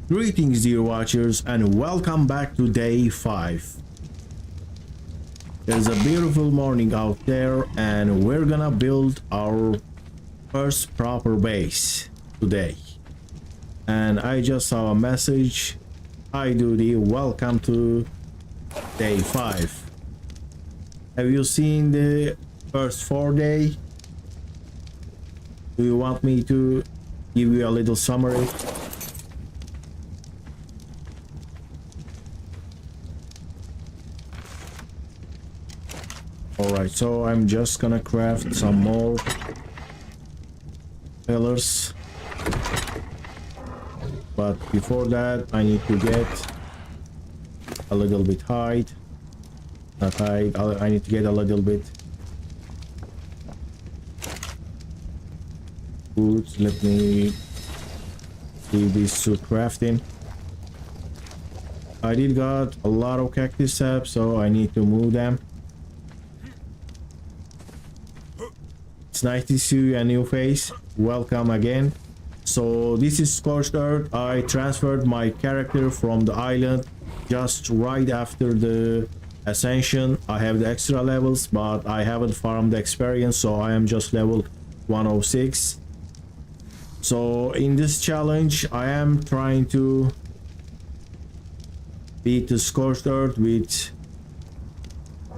Greetings dear watchers and welcome back to day 5. There's a beautiful morning out there and we're gonna build our first proper base today. And I just saw a message. Hi Duty, welcome to day 5. Have you seen the first 4 day? Do you want me to give you a little summary? Alright, so I'm just gonna craft some more pillars. But before that, I need to get a little bit height. Not height, I need to get a little bit food. Let me do this to crafting. I did got a lot of cactus sap, so I need to move them. It's nice to see you, a new face. Welcome again. So this is Scorched Earth. I transferred my character from the island just right after the ascension. I have the extra levels, but I haven't farmed the experience, so I am just level 106. So in this challenge, I am trying to beat the Scorched Earth with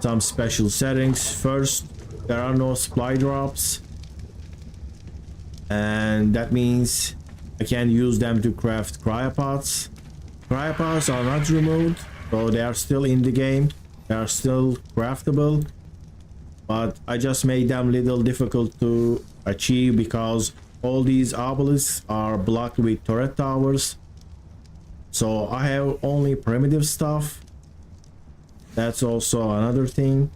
some special settings. First, there are no supply drops, and that means I can use them to craft cryopods. Cryopods are not removed, so they are still in the game. They are still craftable, but I just made them a little difficult to achieve because all these obelisks are blocked with turret towers. So I have only primitive stuff. That's also another thing.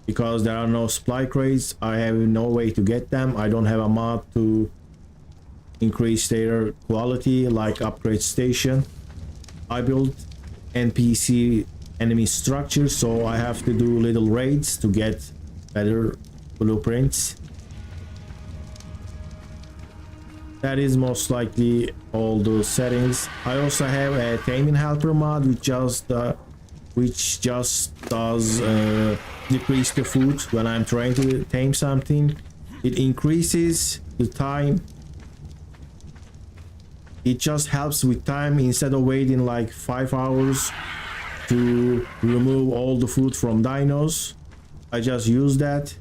Because there are no supply crates, I have no way to get them. I don't have a mod to increase their quality like upgrade station. I built NPC enemy structures, so I have to do little raids to get better blueprints. That is most likely all those settings. I also have a Tame helper mod which just does decrease the food when I'm trying to tame something. It increases the time. It just helps with time instead of waiting like 5 hours to remove all the food from dinos. I just use that.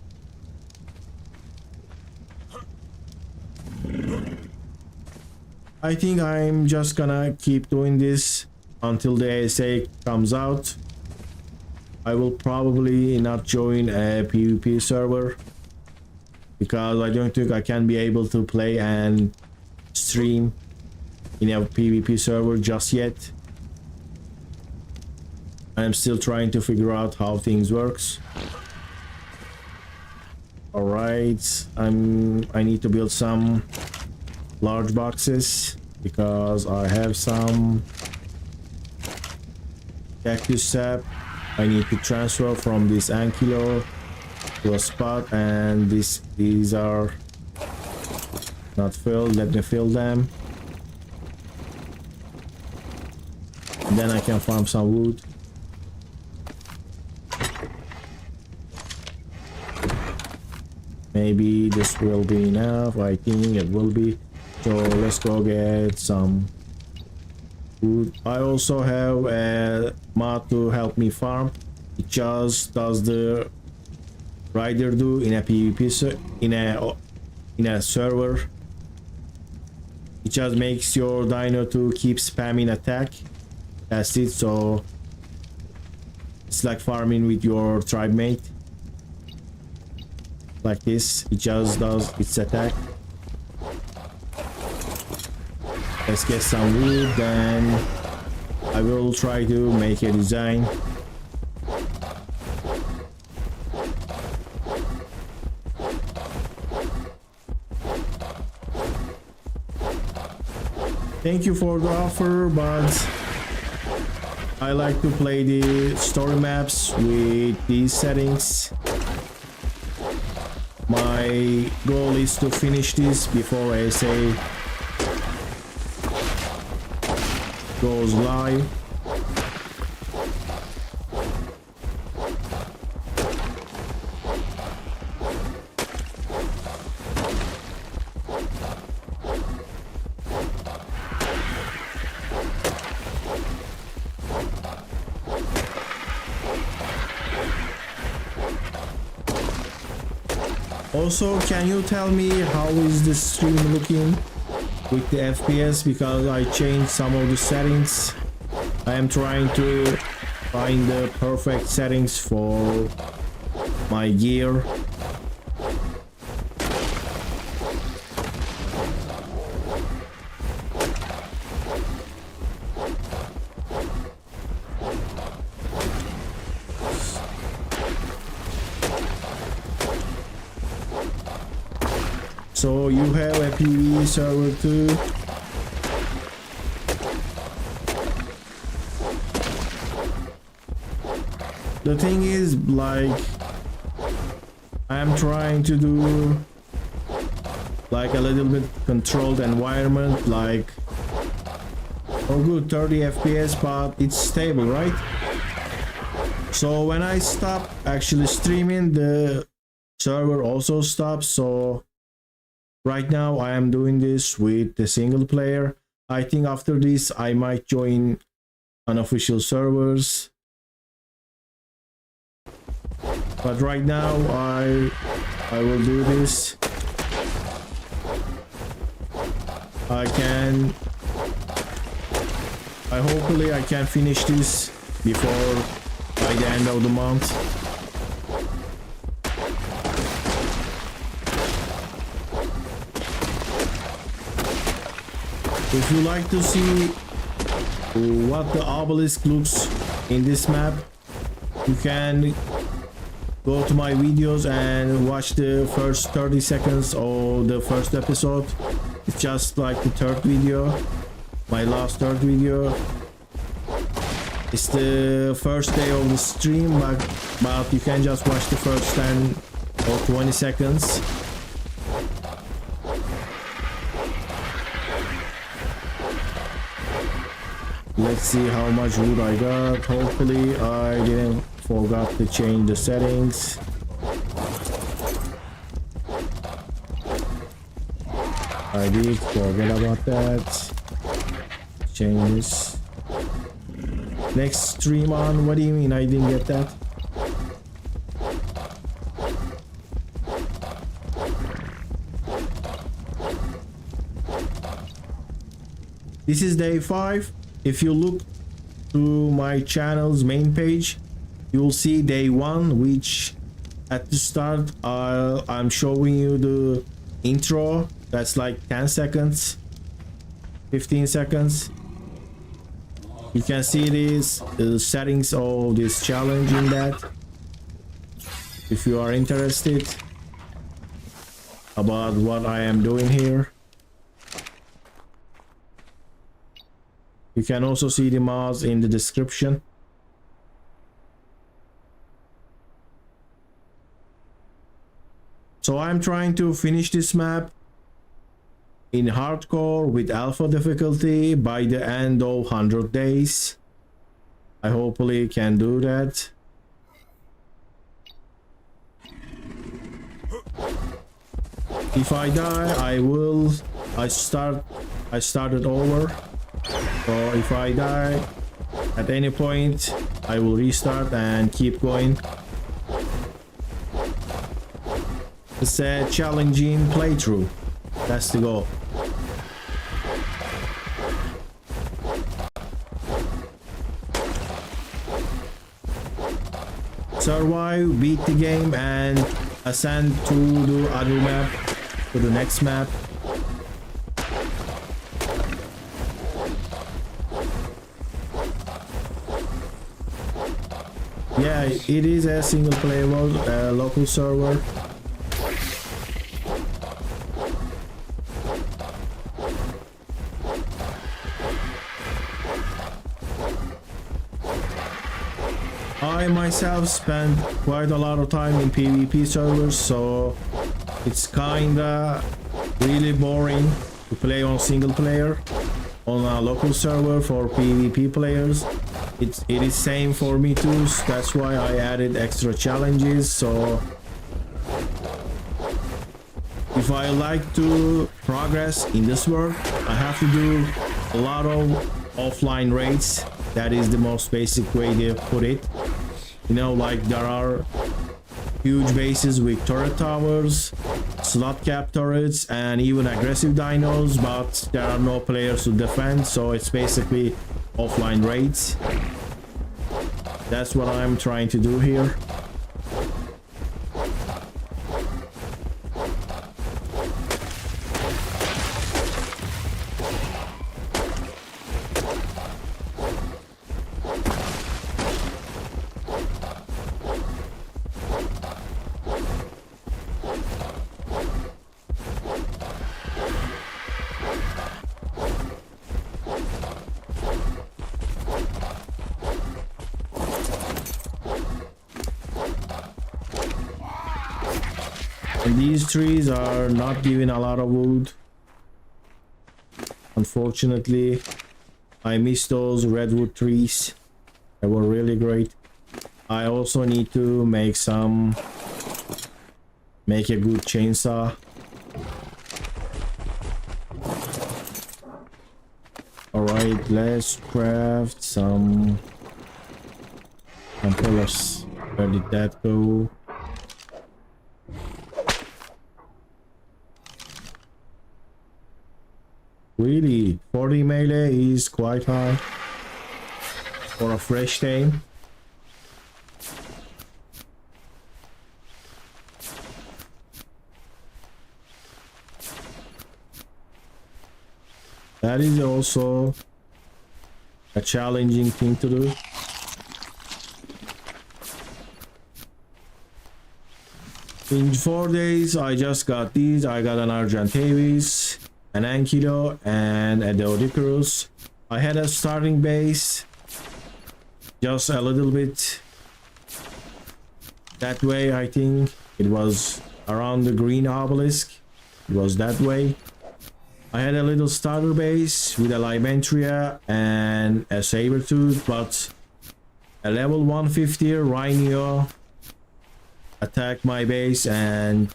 I think I'm just gonna keep doing this until the ASA comes out. I will probably not join a PvP server because I don't think I can be able to play and stream in a PvP server just yet. I'm still trying to figure out how things works. Alright, I need to build some large boxes because I have some cactus sap. I need to transfer from this ankylo to a spot, and these are not filled. Let me fill them. And then I can farm some wood. Maybe this will be enough. I think it will be. So let's go get some food. I also have a mod to help me farm. It just does the rider do in a PvP in a server. It just makes your dino to keep spamming attack. That's it. So it's like farming with your tribe mate. Like this, it just does its attack. Let's get some wood, then I will try to make a design. Thank you for the offer, but I like to play the story maps with these settings. My goal is to finish this before I say goes live. Also, can you tell me how is the stream looking with the FPS, because I changed some of the settings. I am trying to find the perfect settings for my gear. So you have a PvE server too. The thing is, like, I am trying to do like a little bit controlled environment, like, oh good, 30 FPS, but it's stable, right? So when I stop actually streaming, the server also stops. So right now I am doing this with the single player. I think after this I might join unofficial servers. But right now I will do this. Hopefully I can finish this before by the end of the month. If you like to see what the obelisk looks in this map, you can go to my videos and watch the first 30 seconds of the first episode. It's just like the third video, my last third video. It's the first day of the stream, but you can just watch the first 10 or 20 seconds. Let's see how much wood I got. Hopefully I didn't forgot to change the settings. I did forget about that. Change this. Next stream on. What do you mean I didn't get that? This is day 5. If you look to my channel's main page, you'll see day 1, which at the start I'm showing you the intro. That's like 10 seconds, 15 seconds. You can see the settings of this challenge in that, if you are interested about what I am doing here. You can also see the mods in the description. So I'm trying to finish this map in hardcore with alpha difficulty by the end of 100 days. I hopefully can do that. If I die, I started over. So if I die at any point, I will restart and keep going. It's a challenging playthrough. That's the goal. Survive, beat the game, and ascend to the other map, to the next map. Yeah, it is a single player local server. I myself spend quite a lot of time in PvP servers, so it's kinda really boring to play on single player. on a local server for PvP players. It is same for me too, so that's why I added extra challenges. So if I like to progress in this world, I have to do a lot of offline raids. That is the most basic way to put it. You know, like there are huge bases with turret towers, slot cap turrets, and even aggressive dinos, but there are no players to defend, so it's basically offline raids. That's what I'm trying to do here. And these trees are not giving a lot of wood. Unfortunately, I miss those redwood trees. They were really great. I also need to make a good chainsaw. Alright, let's craft some pillars. Where did that go? Really, 40 melee is quite high for a fresh Tame. That is also a challenging thing to do. In 4 days, I just got these. I got an Argentavis, an Ankylo, and a Deodicurus. I had a starting base just a little bit that way. I think it was around the green obelisk. It was that way. I had a little starter base with a Limentria and a Sabertooth, but a level 150 Rhynio attacked my base and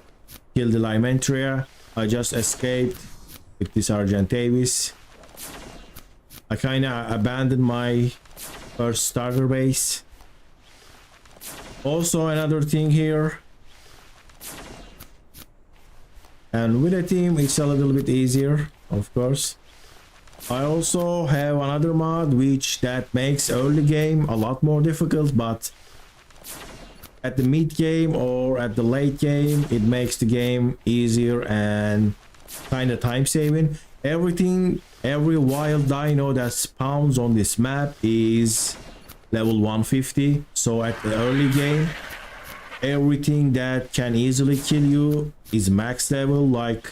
killed the Limentria. I just escaped with this Argentavis. I kinda abandoned my first starter base. Also, another thing here, and with a team it's a little bit easier, of course. I also have another mod that makes early game a lot more difficult, but at the mid game or at the late game it makes the game easier and kind of time saving. Every wild dino that spawns on this map is level 150, so at the early game everything that can easily kill you is max level. Like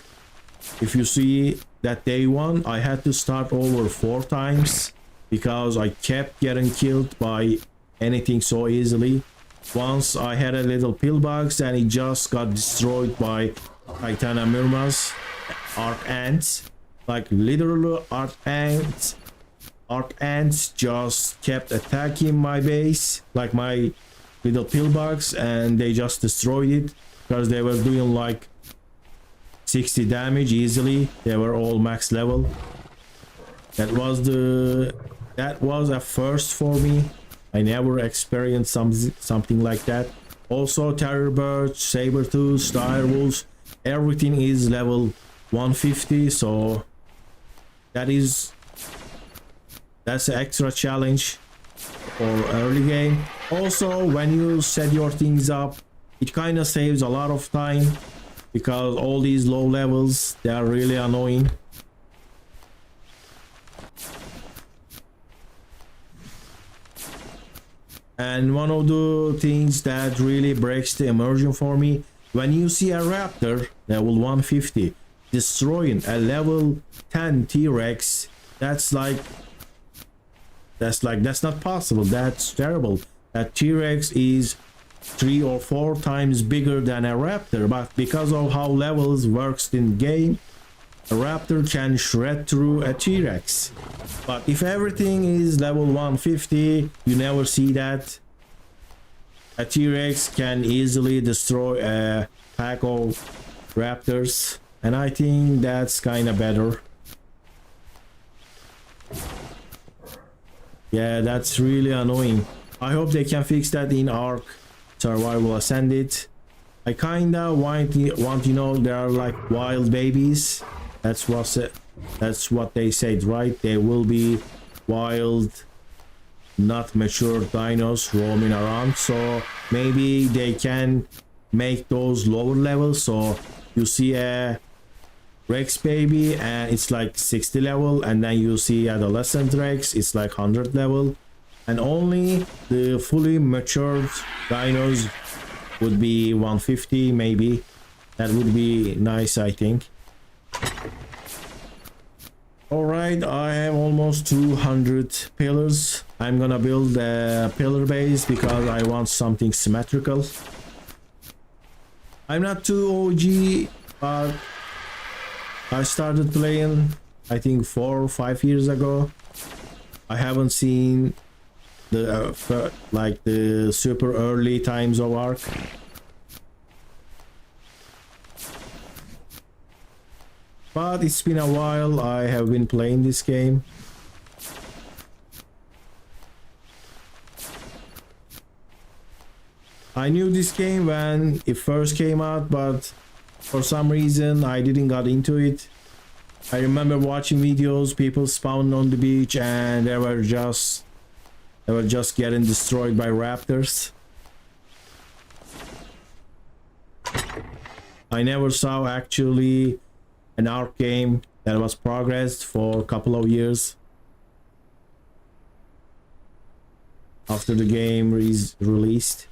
if you see that day one, I had to start over 4 times because I kept getting killed by anything so easily. Once I had a little pillbox and it just got destroyed by Titanomirmas, ARK ants. Like literally ARK ants just kept attacking my base, like my little pillbox, and they just destroyed it because they were doing like 60 damage easily. They were all max level. That was a first for me. I never experienced something like that. Also, terror birds, saber-tooths, direwolves, everything is level 150, so that's an extra challenge for early game. Also, when you set your things up, it kind of saves a lot of time because all these low levels, they are really annoying. And one of the things that really breaks the immersion for me, when you see a raptor level 150 destroying a level 10 T-Rex, that's not possible. That's terrible. That T-Rex is 3 or 4 times bigger than a raptor, but because of how levels works in game, a raptor can shred through a T-Rex. But if everything is level 150, you never see that. A T-Rex can easily destroy a pack of raptors, and I think that's kind of better. Yeah, that's really annoying. I hope they can fix that in ARK Survival Ascended. I kinda want you know, they are like wild babies. That's what they said, right? They will be wild, not mature dinos roaming around. So maybe they can make those lower levels. So you see a Rex baby and it's like 60 level, and then you see adolescent Rex, it's like 100 level, and only the fully matured dinos would be 150 maybe. That would be nice, I think. Alright, I have almost 200 pillars. I'm gonna build a pillar base because I want something symmetrical. I'm not too OG, but I started playing I think 4 or 5 years ago. I haven't seen the like the super early times of ARK. But it's been a while I have been playing this game. I knew this game when it first came out, but for some reason I didn't got into it. I remember watching videos, people spawned on the beach and they were just getting destroyed by raptors. I never saw actually an ARK game that was progressed for a couple of years after the game is released.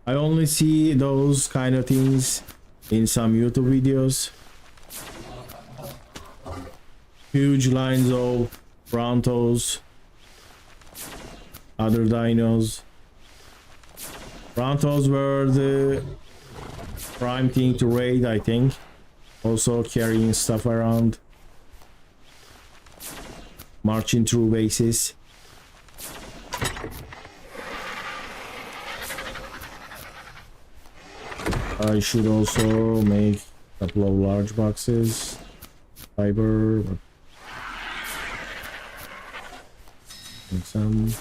I only see those kind of things in some YouTube videos. Huge lines of Brontos, other dinos. Brontos were the prime thing to raid, I think. Also carrying stuff around, marching through bases. I should also make a couple of large boxes, fiber, and some.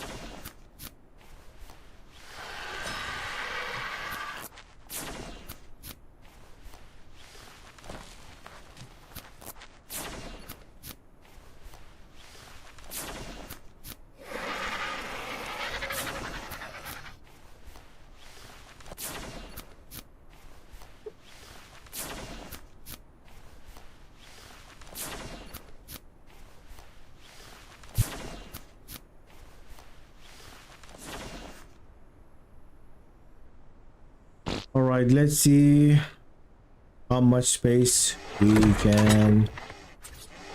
Alright, let's see how much space we can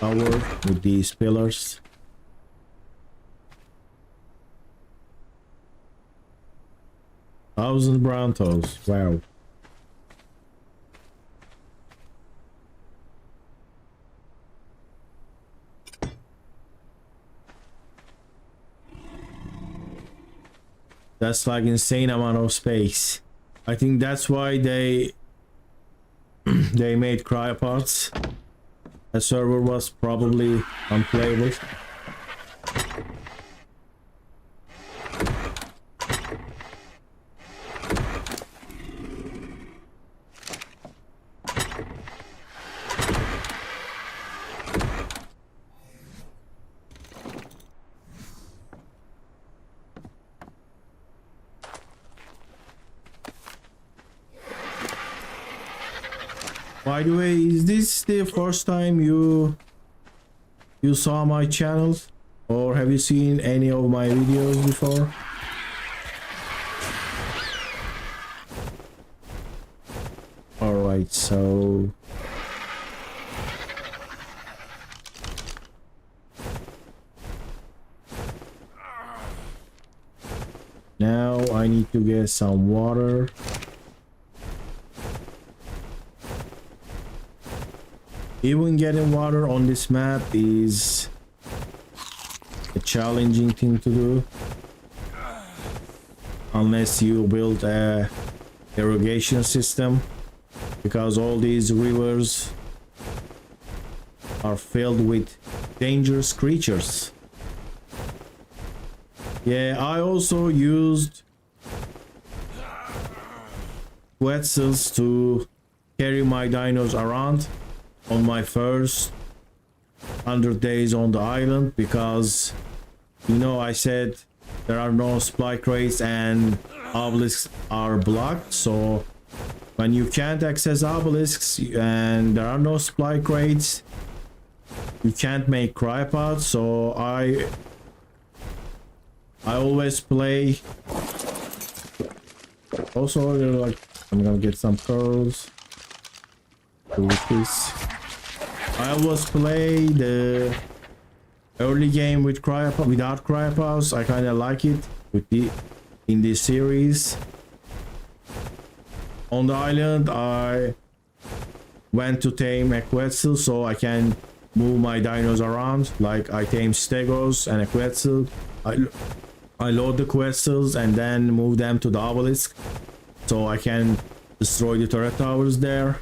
cover with these pillars. Thousand Brontos, wow. That's like insane amount of space. I think that's why they made cryopods. The server was probably unplayable. By the way, is this the first time you saw my channel, or have you seen any of my videos before? right, so now I need to get some water. Even getting water on this map is a challenging thing to do, unless you build a irrigation system, because all these rivers are filled with dangerous creatures. Yeah, I also used Quetzals to carry my dinos around on my first 100 days on the island, because you know I said there are no supply crates and obelisks are blocked. So when you can't access obelisks and there are no supply crates, you can't make cryopods. So I always play. Also, they're like, I'm gonna get some pearls with this. I always play the early game with without cryopods. I kind of like it with in this series. On the island, I went to tame a Quetzal so I can move my dinos around. Like I tame Stegos and a Quetzal. I load the Quetzals and then move them to the obelisk so I can destroy the turret towers there.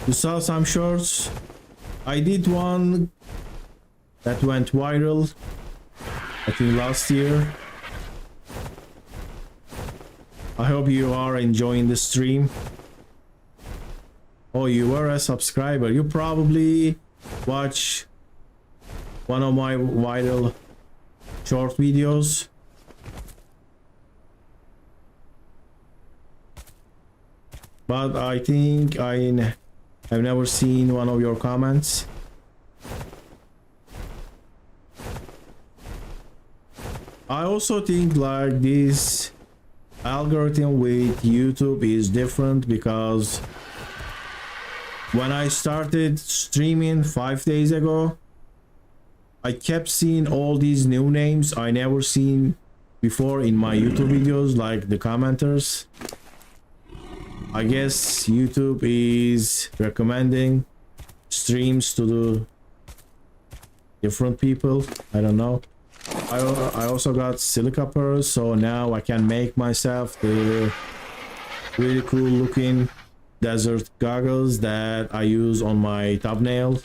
You saw some shorts. I did one that went viral, I think last year. I hope you are enjoying the stream. Oh, you were a subscriber. You probably watch one of my viral short videos. But I think I've never seen one of your comments. I also think like this algorithm with YouTube is different, because when I started streaming 5 days ago, I kept seeing all these new names I never seen before in my YouTube videos, like the commenters. I guess YouTube is recommending streams to the different people. I don't know. I also got silica pearls, so now I can make myself the really cool looking desert goggles that I use on my thumbnail.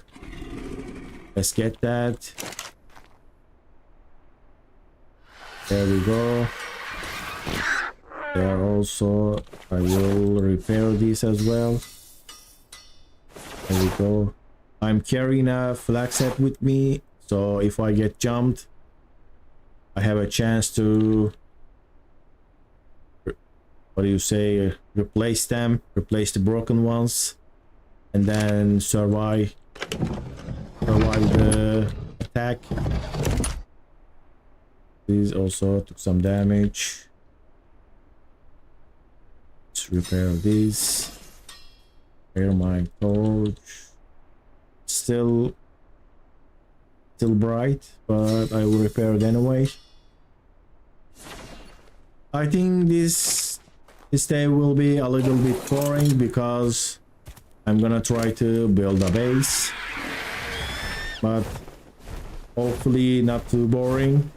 Let's get that. There we go. There also, I will repair these as well. There we go. I'm carrying a flag set with me, so if I get jumped, I have a chance to, what do you say, replace them, replace the broken ones, and then survive the attack. These also took some damage. Let's repair these. Repair my torch. Still bright, but I will repair it anyway. I think this day will be a little bit boring, because I'm gonna try to build a base, but hopefully not too boring,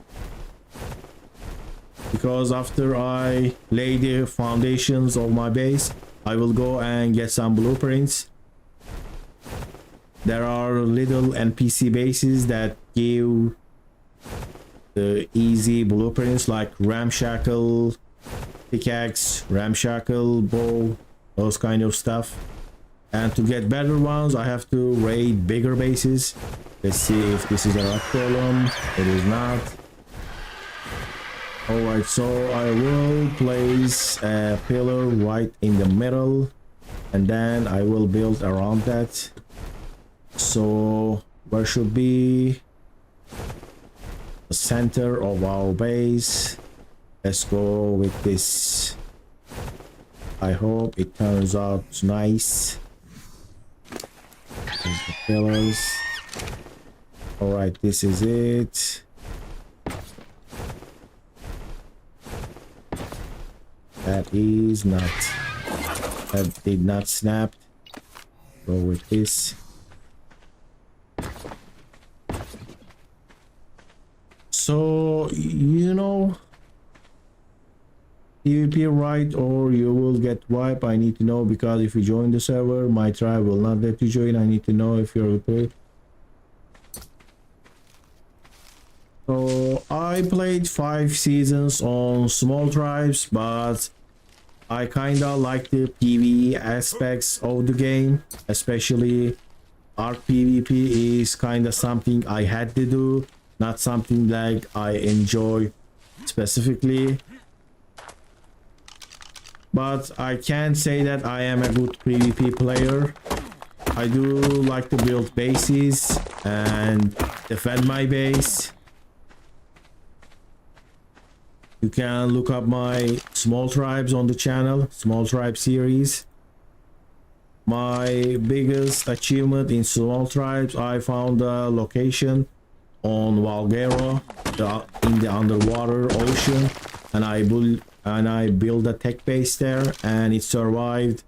because after I lay the foundations of my base, I will go and get some blueprints. There are little NPC bases that give the easy blueprints, like ramshackle pickaxe, ramshackle bow, those kind of stuff. And to get better ones, I have to raid bigger bases. Let's see if this is a rock column. It is not. Alright, so I will place a pillar right in the middle, and then I will build around that. So where should be the center of our base? Let's go with this I hope it turns out nice. There's the pillars. Alright, this is it. That is not. That did not snap. Go with this. So, you know, PvP right or you will get wiped. I need to know, because if you join the server, my tribe will not let you join. I need to know if you're okay. So I played 5 seasons on small tribes, but I kinda like the PvE aspects of the game, especially ARK PvP is kinda something I had to do, not something like I enjoy specifically. But I can't say that I am a good PvP player. I do like to build bases and defend my base. You can look up my small tribes on the channel, small tribe series. My biggest achievement in small tribes, I found a location on Valguero in the underwater ocean, and I built a tech base there, and it survived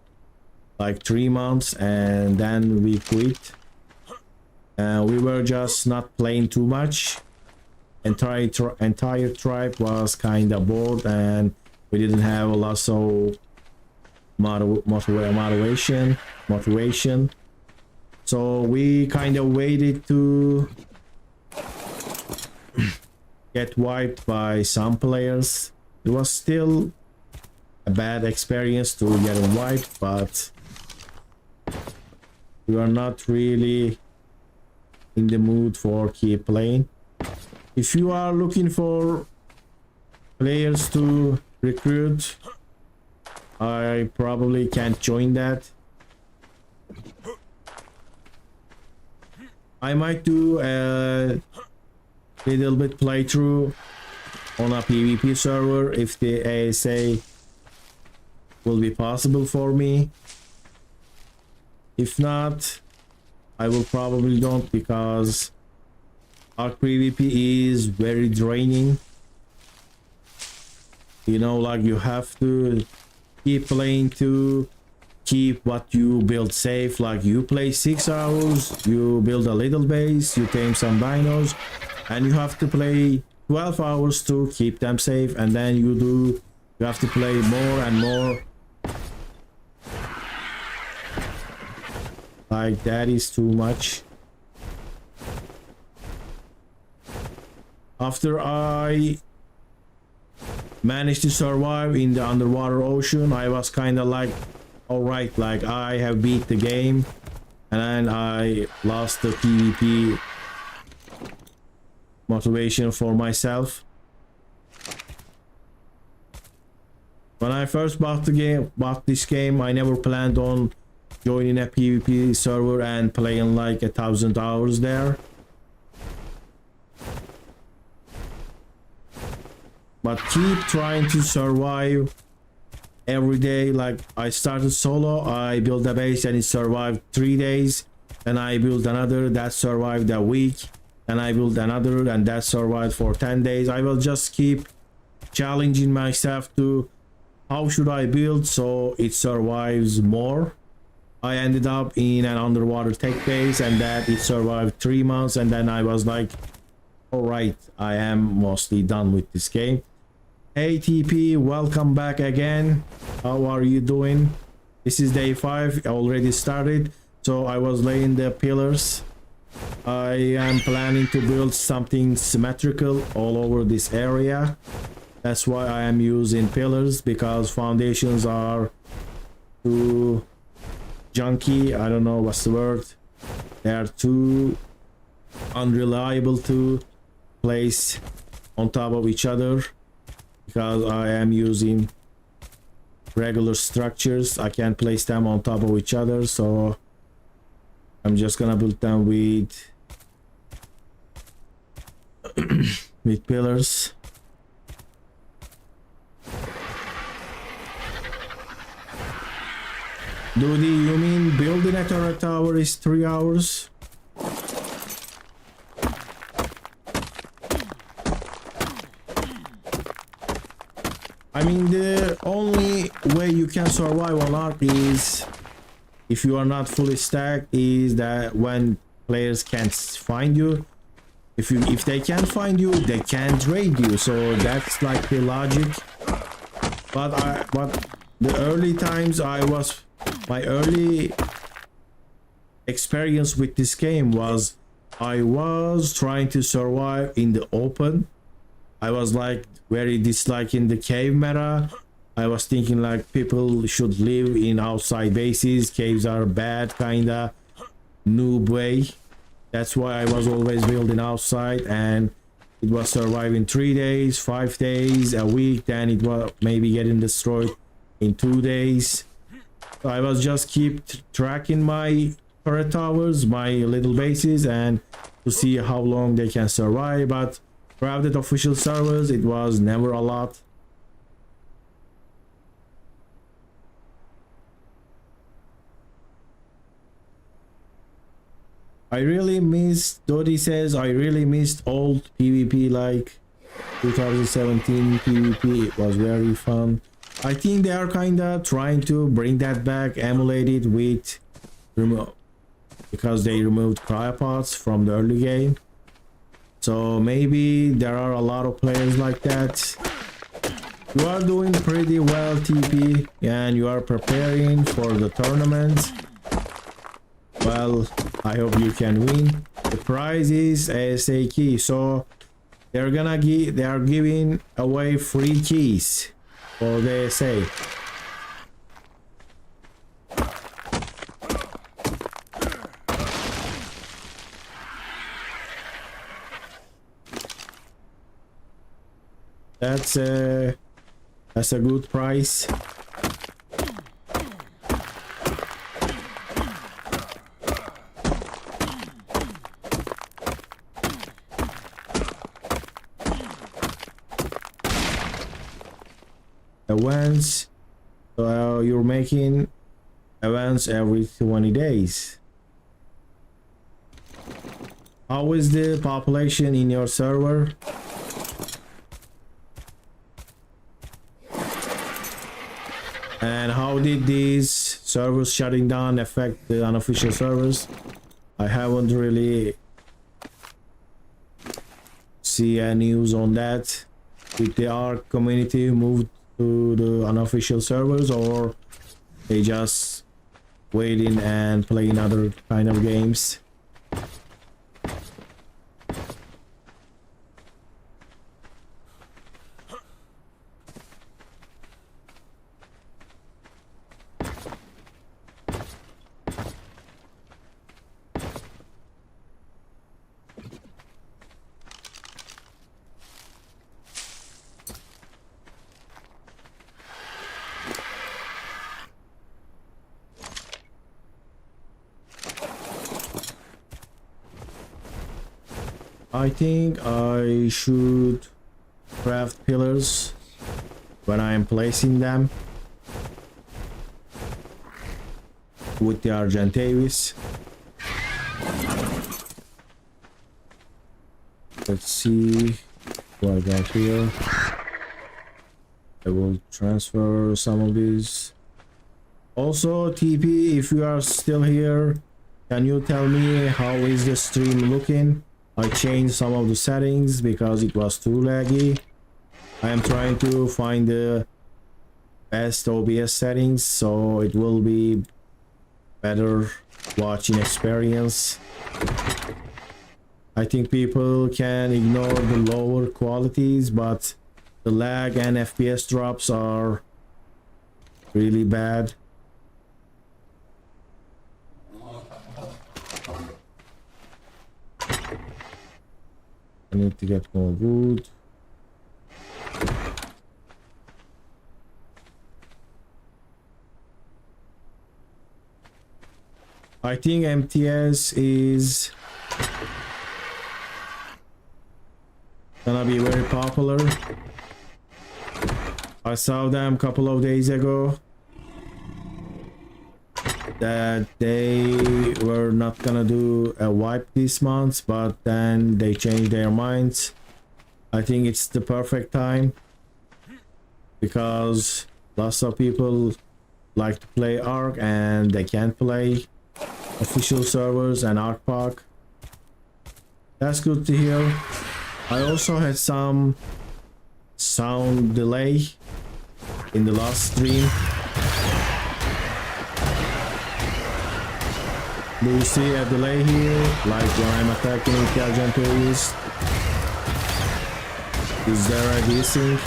like 3 months, and then we quit. And we were just not playing too much. Entire tribe was kind of bored, and we didn't have a lot of motivation. So we kind of waited to get wiped by some players. It was still a bad experience to get wiped, but we are not really in the mood for keep playing. If you are looking for players to recruit, I probably can't join that. I might do a little bit playthrough on a PvP server if the ASA will be possible for me. If not, I will probably don't, because ARK PvP is very draining. You know, like you have to keep playing to keep what you build safe. Like you play 6 hours, you build a little base, you tame some dinos, and you have to play 12 hours to keep them safe, and then you have to play more and more. Like that is too much. After I managed to survive in the underwater ocean, I was kind of like, alright, like I have beat the game, and then I lost the PvP motivation for myself. When I first bought this game, I never planned on joining a PvP server and playing like 1,000 hours there. But keep trying to survive every day. Like I started solo, I built a base and it survived 3 days. Then I built another that survived a week. And I built another and that survived for 10 days. I will just keep challenging myself to how should I build so it survives more. I ended up in an underwater tech base, and that it survived 3 months, and then I was like, alright, I am mostly done with this game. Hey TP, welcome back again. How are you doing? This is day 5, already started. So I was laying the pillars. I am planning to build something symmetrical all over this area. That's why I am using pillars, because foundations are too junky. I don't know what's the word. They are too unreliable to place on top of each other, because I am using regular structures. I can't place them on top of each other, so I'm just gonna build them with with pillars. Dude, you mean building a turret tower is 3 hours? I mean, the only way you can survive on ARK is, if you are not fully stacked, is that when players can't find you. If they can't find you, they can't raid you. So that's like the logic. But the early times my early experience with this game was, I was trying to survive in the open. I was like very disliking the cave meta. I was thinking like people should live in outside bases. Caves are bad, kinda noob way. That's why I was always building outside, and it was surviving 3 days, 5 days, a week, then it was maybe getting destroyed in 2 days. So I was just keep tracking my turret towers, my little bases, and to see how long they can survive. But crowded official servers, it was never a lot. I really missed, Dodi says, I really missed old PvP like 2017 PvP. It was very fun. I think they are kinda trying to bring that back, emulate it with because they removed cryopods from the early game. So maybe there are a lot of players like that. You are doing pretty well, TP, and you are preparing for the tournament. Well, I hope you can win. The prize is ASA key, so they are giving away free keys for the ASA. That's a good price. Events, so you're making events every 20 days. How is the population in your server? And how did these servers shutting down affect the unofficial servers? I haven't really see any news on that. Did the ARK community move to the unofficial servers, or they just waiting and playing other kind of games? I think I should craft pillars when I am placing them with the Argentavis. Let's see what I got here. I will transfer some of these. Also, TP, if you are still here, can you tell me how is the stream looking? I changed some of the settings because it was too laggy. I am trying to find the best OBS settings so it will be better watching experience. I think people can ignore the lower qualities, but the lag and FPS drops are really bad. I need to get more wood. I think MTS is gonna be very popular. I saw them a couple of days ago. that they were not gonna do a wipe this month, but then they changed their minds. I think it's the perfect time because lots of people like to play ARK and they can't play official servers and ARK Park. That's good to hear. I also had some sound delay in the last stream. Do you see a delay here, like when I'm attacking intelligent tourists? Is there a desync?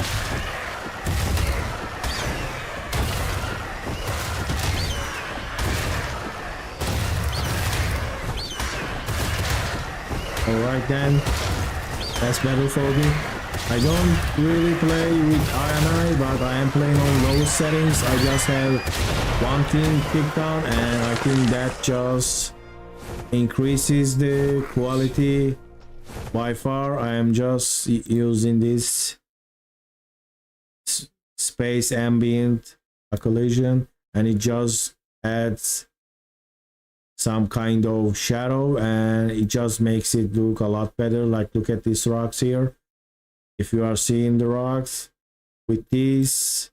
Alright then, that's better for me. I don't really play with I, but I am playing on lowest settings. I just have one thing picked on, and I think that just increases the quality by far. I am just using this space ambient occlusion, and it just adds some kind of shadow and it just makes it look a lot better. Like, look at these rocks here. If you are seeing the rocks with these,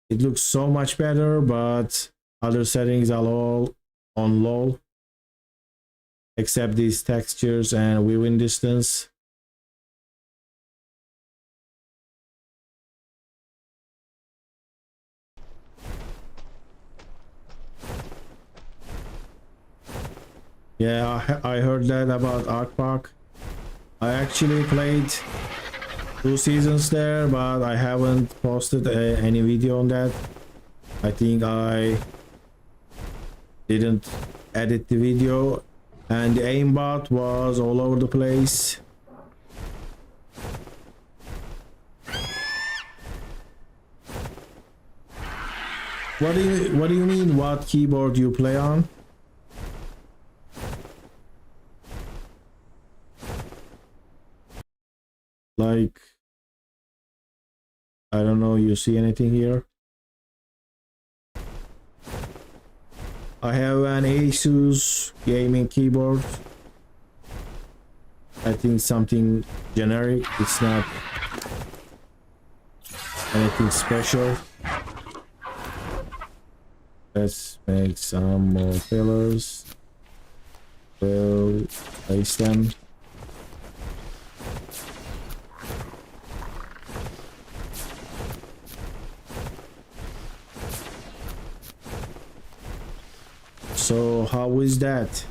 it looks so much better, but other settings are all on low, except these textures and viewing distance. Yeah, I heard that about ARK Park. I actually played 2 seasons there, but I haven't posted any video on that. I think I didn't edit the video, and the aimbot was all over the place. What do you mean, what keyboard you play on? Like, I don't know, you see anything here? I have an Asus gaming keyboard. I think something generic, it's not anything special. Let's make some more pillars. We'll place them. So how is that?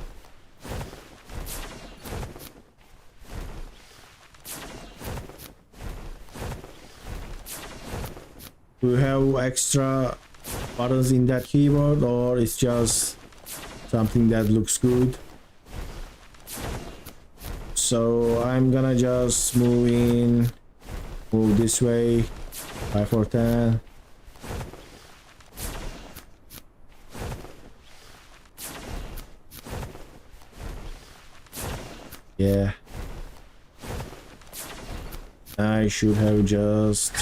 Do you have extra buttons in that keyboard, or it's just something that looks good? So I'm gonna just move this way, 5 for 10. Yeah, I should have just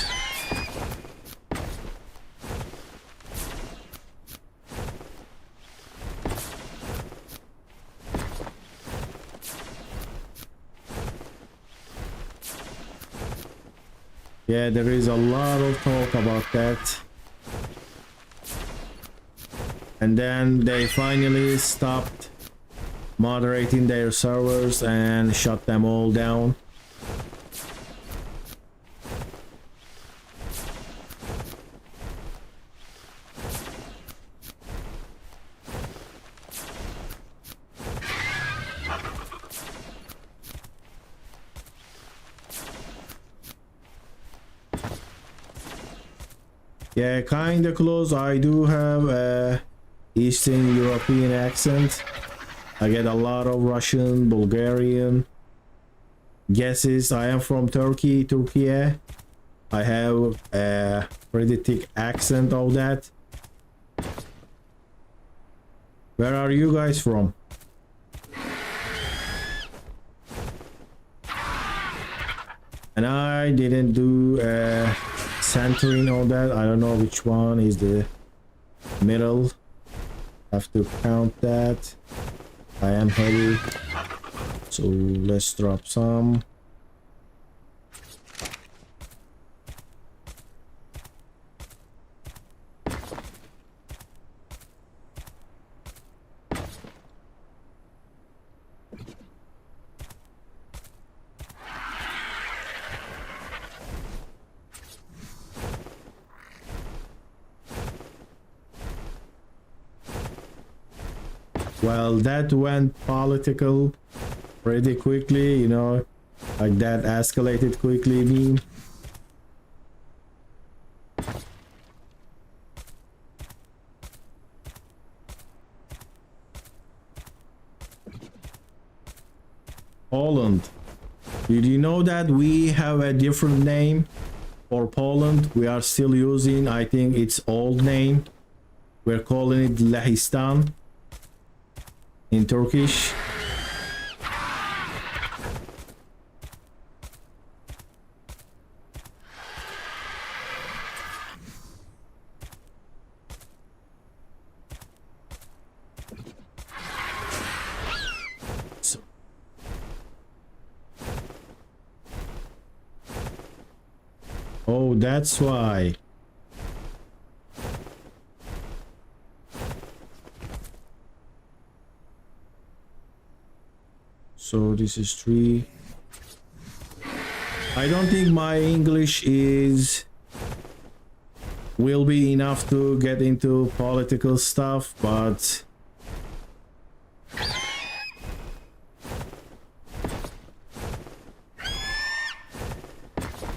yeah, there is a lot of talk about that, and then they finally stopped moderating their servers and shut them all down. Yeah, kinda close. I do have a Eastern European accent. I get a lot of Russian, Bulgarian guesses. I am from Turkey. I have a pretty thick accent of that. Where are you guys from? And I didn't do centering on that. I don't know which one is the middle. Have to count that. I am heavy, so let's drop some. Well, that went political pretty quickly, you know, like that escalated quickly meme. Poland. Did you know that we have a different name for Poland? We are still using, I think, its old name. We're calling it Lehistan in Turkish. Oh, that's why. So this is 3. I don't think my English will be enough to get into political stuff, but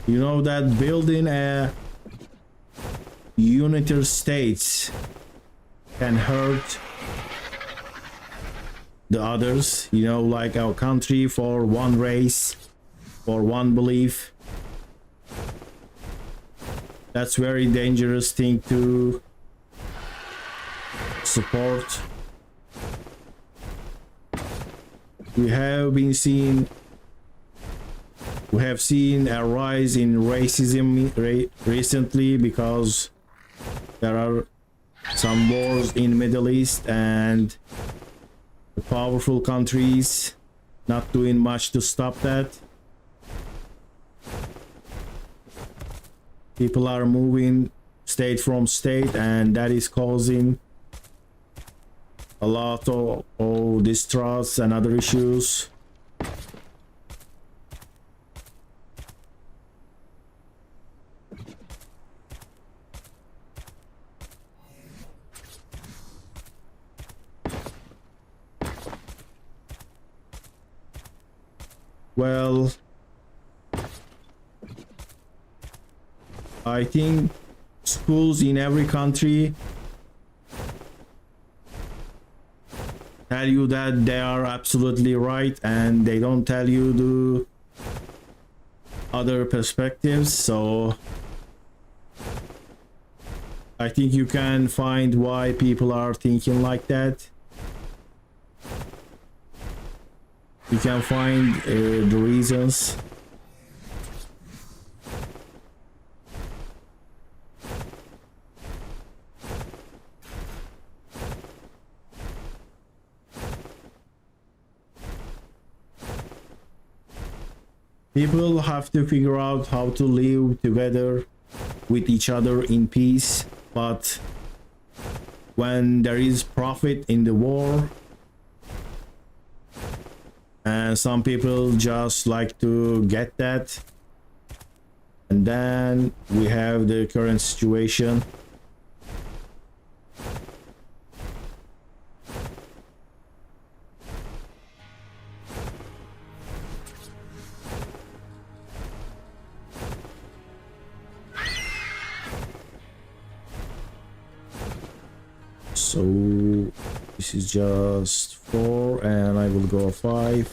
you know that building a unitary states can hurt the others, you know, like our country for one race, for one belief. That's very dangerous thing to support. We have seen a rise in racism recently because there are some wars in Middle East and the powerful countries not doing much to stop that. People are moving state from state, and that is causing a lot of distrust and other issues. Well, I think schools in every country tell you that they are absolutely right, and they don't tell you the other perspectives. So I think you can find why people are thinking like that. You can find the reasons. People have to figure out how to live together with each other in peace, but when there is profit in the war, and some people just like to get that, and then we have the current situation. So this is just 4, and I will go 5.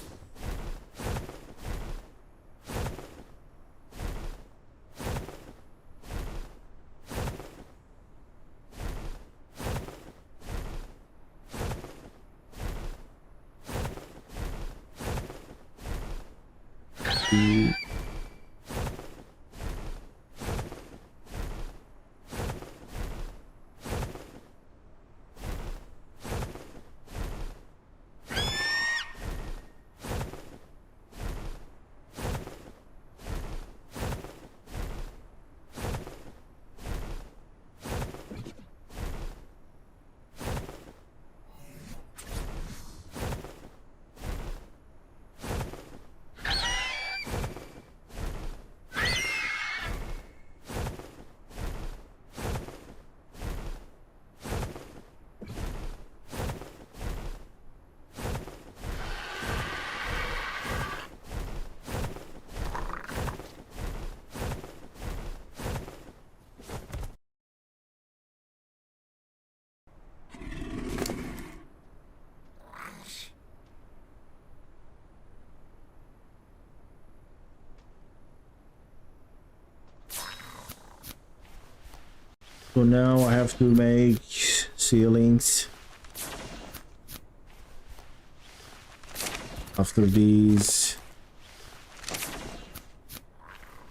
So now I have to make ceilings. After these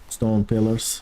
stone pillars.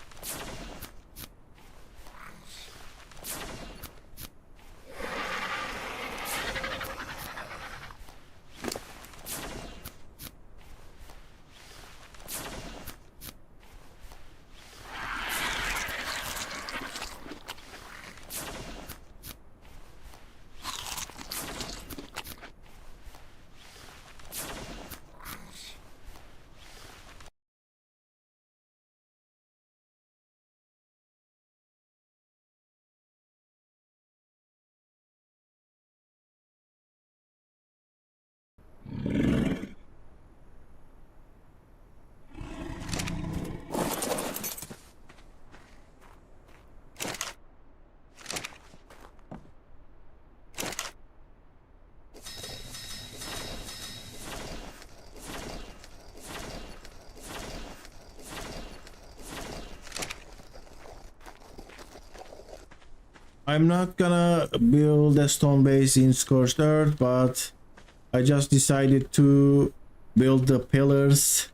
I'm not gonna build a stone base in Scorched Earth, but I just decided to build the pillars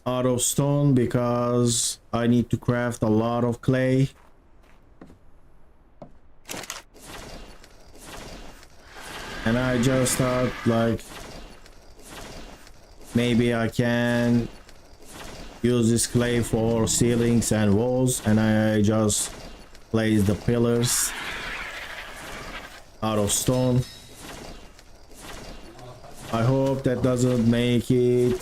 out of stone because I need to craft a lot of clay. And I just thought like maybe I can use this clay for ceilings and walls, and I just place the pillars out of stone. I hope that doesn't make it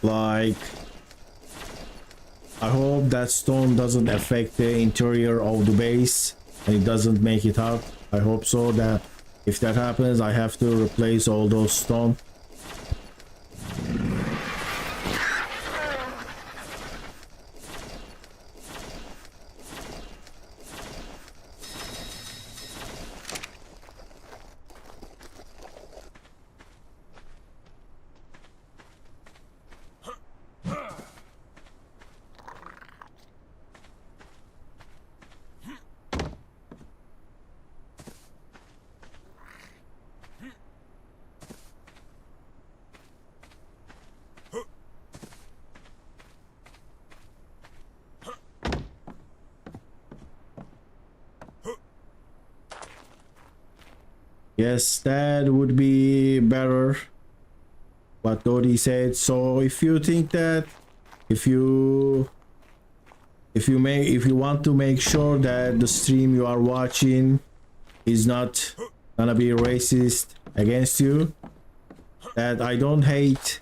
like, I hope that stone doesn't affect the interior of the base and it doesn't make it hot. I hope so. That if that happens, I have to replace all those stone. Yes, that would be better, what Dodi said. So if you think that if you want to make sure that the stream you are watching is not gonna be racist against you, that I don't hate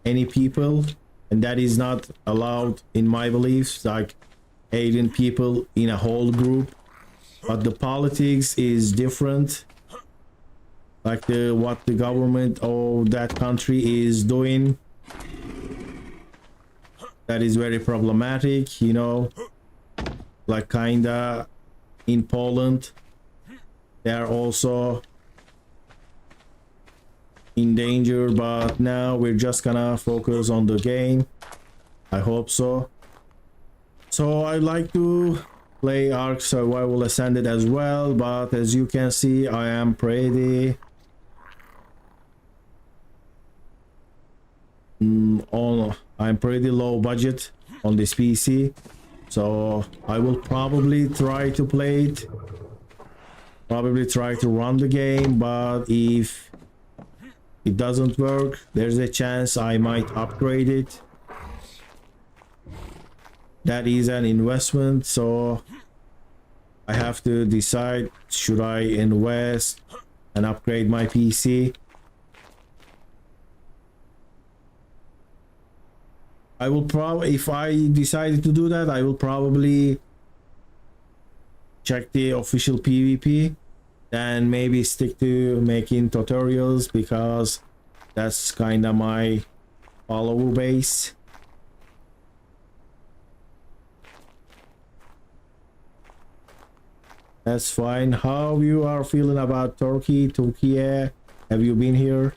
any people, and that is not allowed in my beliefs, like hating people in a whole group, but the politics is different. Like what the government of that country is doing, that is very problematic, you know. Like kinda in Poland, they are also in danger, but now we're just gonna focus on the game. I hope so. So I like to play ARK Survival Ascended as well, but as you can see, I am pretty I'm pretty low budget on this PC, so I will probably try to play it, probably try to run the game, but if it doesn't work, there's a chance I might upgrade it. That is an investment, so I have to decide, should I invest and upgrade my PC? I will probably, if I decided to do that, I will probably check the official PvP and maybe stick to making tutorials, because that's kind of my follower base. That's fine. How you are feeling about Turkey? Have you been here?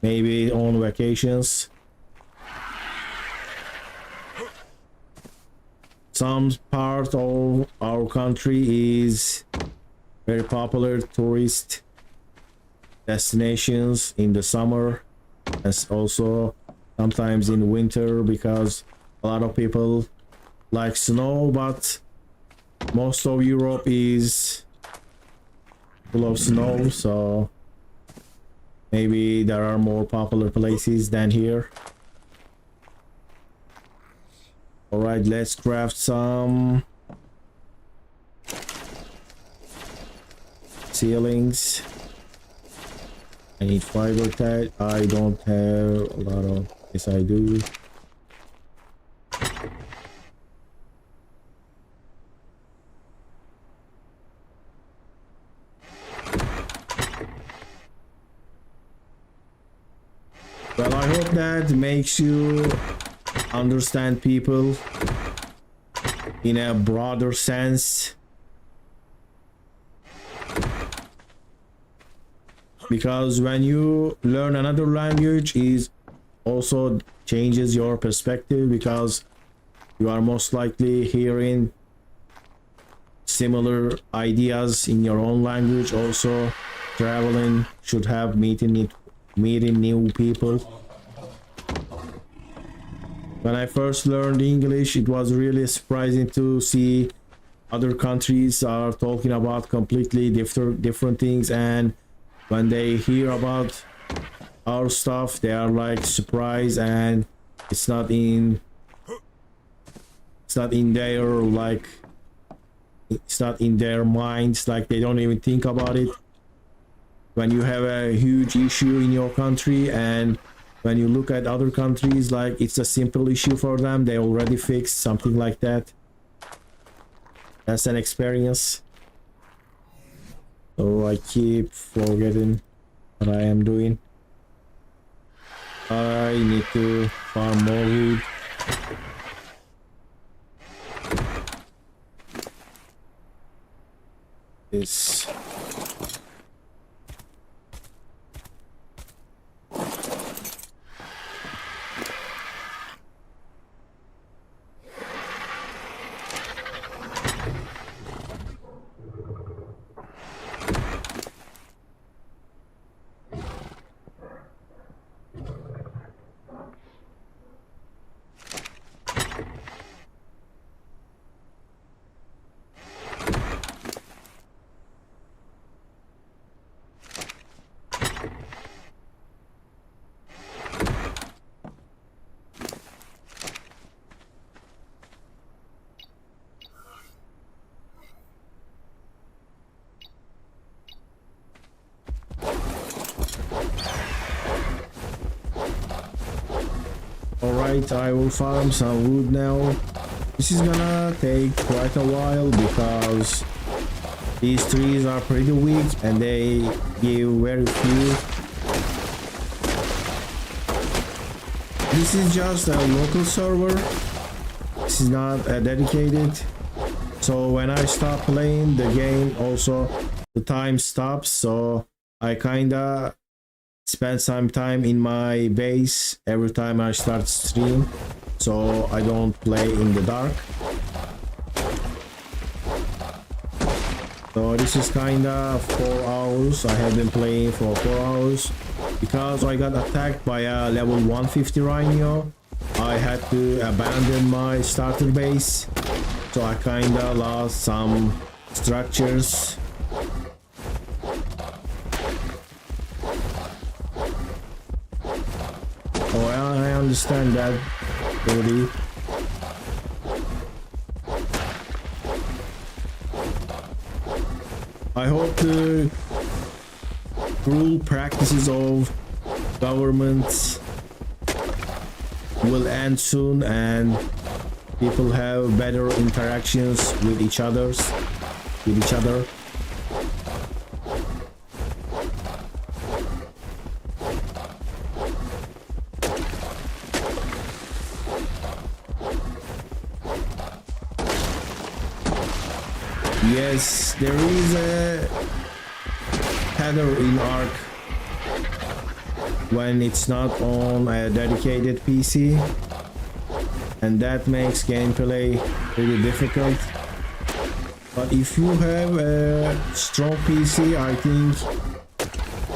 Maybe on vacations? some part of our country is very popular tourist destinations in the summer, as also sometimes in winter, because a lot of people like snow, but most of Europe is full of snow, so maybe there are more popular places than here. All right, let's craft some ceilings. I need fiber tag. I don't have a lot of. Yes, I do. Well, I hope that makes you understand people in a broader sense, because when you learn another language is also changes your perspective, because you are most likely hearing similar ideas in your own language. Also traveling should have meeting new people. When I first learned English, it was really surprising to see other countries are talking about completely different things, and when they hear about our stuff, they are like surprised, and it's not in their like, it's not in their minds, like they don't even think about it. When you have a huge issue in your country, and when you look at other countries, like it's a simple issue for them, they already fixed something like that. That's an experience. So I keep forgetting what I am doing. I need to farm more wood. This. Alright, I will farm some wood now. This is gonna take quite a while because these trees are pretty weak and they give very few. This is just a local server. This is not a dedicated. So when I stop playing the game, also the time stops. So I kinda spend some time in my base every time I start stream, so I don't play in the dark. So this is kinda 4 hours. I have been playing for 4 hours because I got attacked by a level 150 Rhynio. I had to abandon my starter base, so I kinda lost some structures. Oh, I understand that, Cody. I hope the cruel practices of governments will end soon and people have better interactions with each other. Yes, there is a header in ARK when it's not on a dedicated PC. and that makes gameplay really difficult. But if you have a strong PC, I think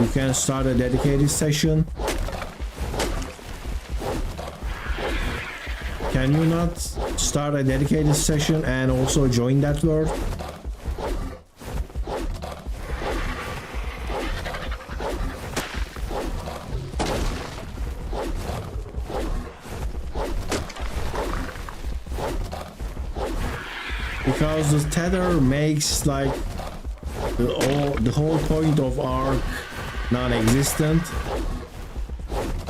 you can start a dedicated session. Can you not start a dedicated session and also join that world? Because the tether makes like the whole point of ARK non-existent.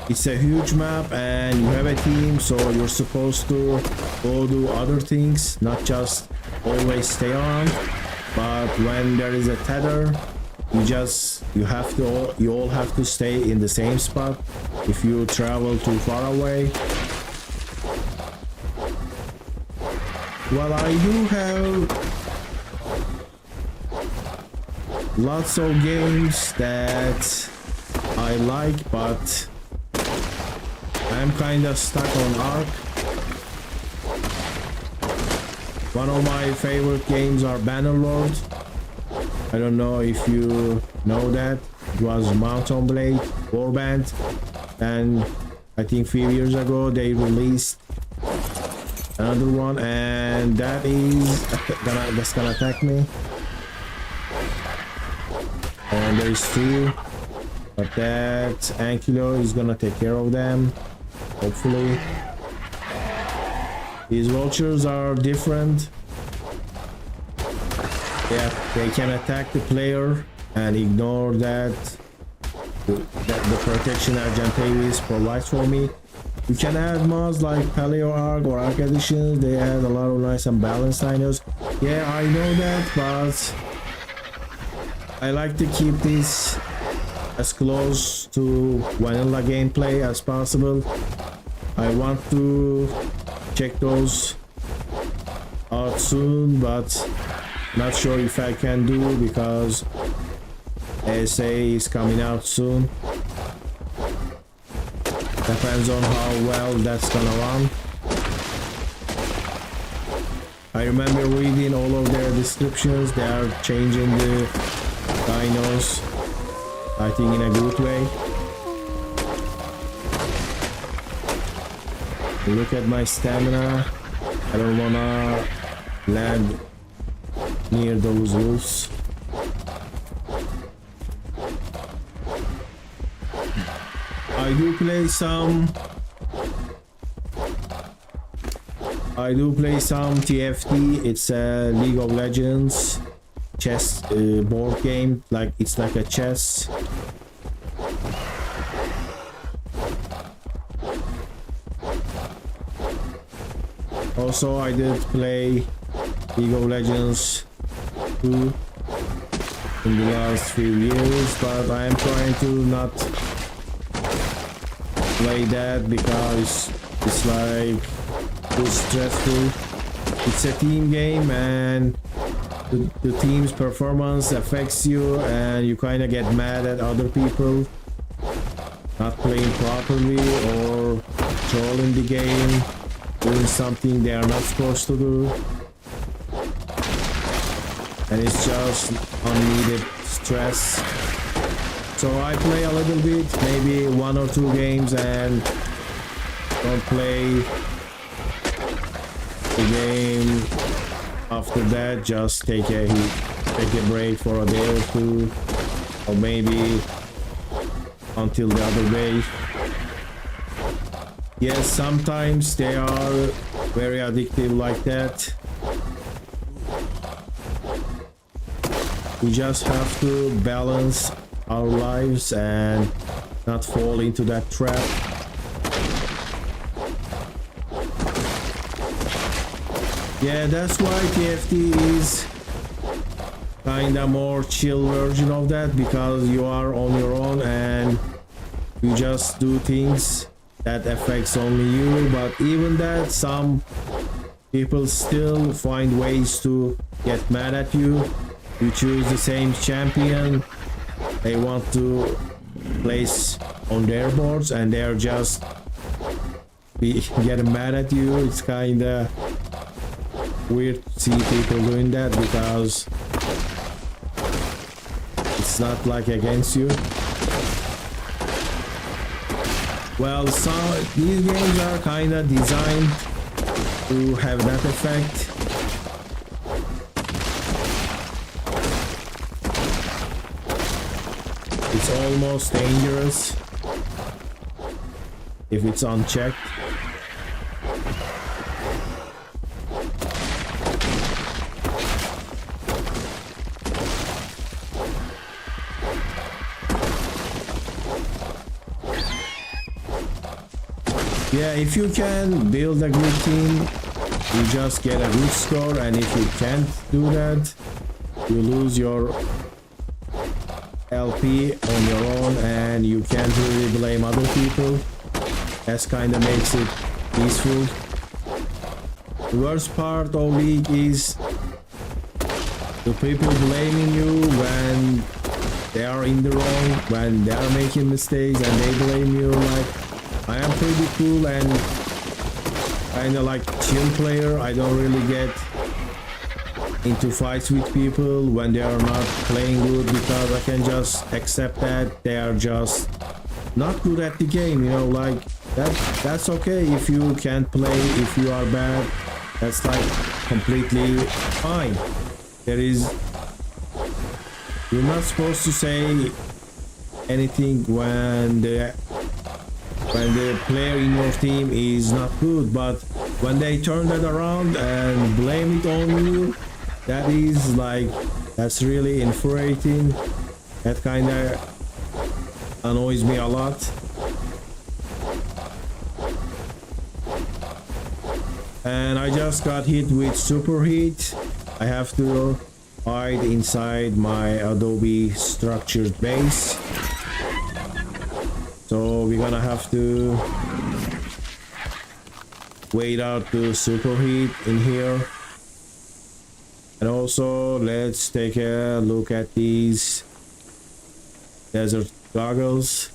It's a huge map and you have a team, so you're supposed to go do other things, not just always stay on. But when there is a tether, you all have to stay in the same spot if you travel too far away. Well, I do have lots of games that I like, but I'm kinda stuck on ARK. One of my favorite games are Bannerlord. I don't know if you know that. It was Mountain Blade Warband, and I think a few years ago they released another one, and that's gonna attack me. And there is two, but that Ankylo is gonna take care of them, hopefully. These vultures are different. Yeah, they can attack the player and ignore that the protection Argentavis provides for me. You can add mods like Paleo ARK or ARK editions. They add a lot of nice and balanced dinos. Yeah, I know that, but I like to keep this as close to vanilla gameplay as possible. I want to check those out soon, but not sure if I can do because ASA is coming out soon. Depends on how well that's gonna run. I remember reading all of their descriptions. They are changing the dinos, I think, in a good way. Look at my stamina. I don't wanna land near those wolves. I do play some TFT. It's a League of Legends chess board game. It's like a chess. Also, I did play League of Legends 2 in the last few years, but I am trying to not play that because it's like too stressful. It's a team game and the team's performance affects you, and you kind of get mad at other people not playing properly or trolling the game, doing something they are not supposed to do, and it's just unneeded stress. So I play a little bit, maybe 1 or 2 games, and don't play the game after that. Just take a break for a day or 2, or maybe until the other day. Yes, sometimes they are very addictive like that. We just have to balance our lives and not fall into that trap. Yeah, that's why TFT is kinda more chill version of that, because you are on your own and you just do things that affects only you. But even that, some people still find ways to get mad at you. You choose the same champion they want to place on their boards, and they're just be getting mad at you. It's kinda weird to see people doing that because it's not like against you. Well, these games are kinda designed to have that effect. It's almost dangerous if it's unchecked. Yeah, if you can build a good team, you just get a good score, and if you can't do that, you lose your LP on your own and you can't really blame other people. That kind of makes it peaceful. The worst part of League is the people blaming you when they are in the wrong, when they are making mistakes, and they blame you. Like, I am pretty cool and kind of like chill player. I don't really get into fights with people when they are not playing good, because I can just accept that they are just not good at the game, you know. Like that's okay if you can't play, if you are bad, that's like completely fine. You're not supposed to say anything when the player in your team is not good, but when they turn that around and blame it on you, that's really infuriating. That kind of annoys me a lot. And I just got hit with superheat. I have to hide inside my Adobe structured base, so we're gonna have to wait out the superheat in here. And also, let's take a look at these desert goggles.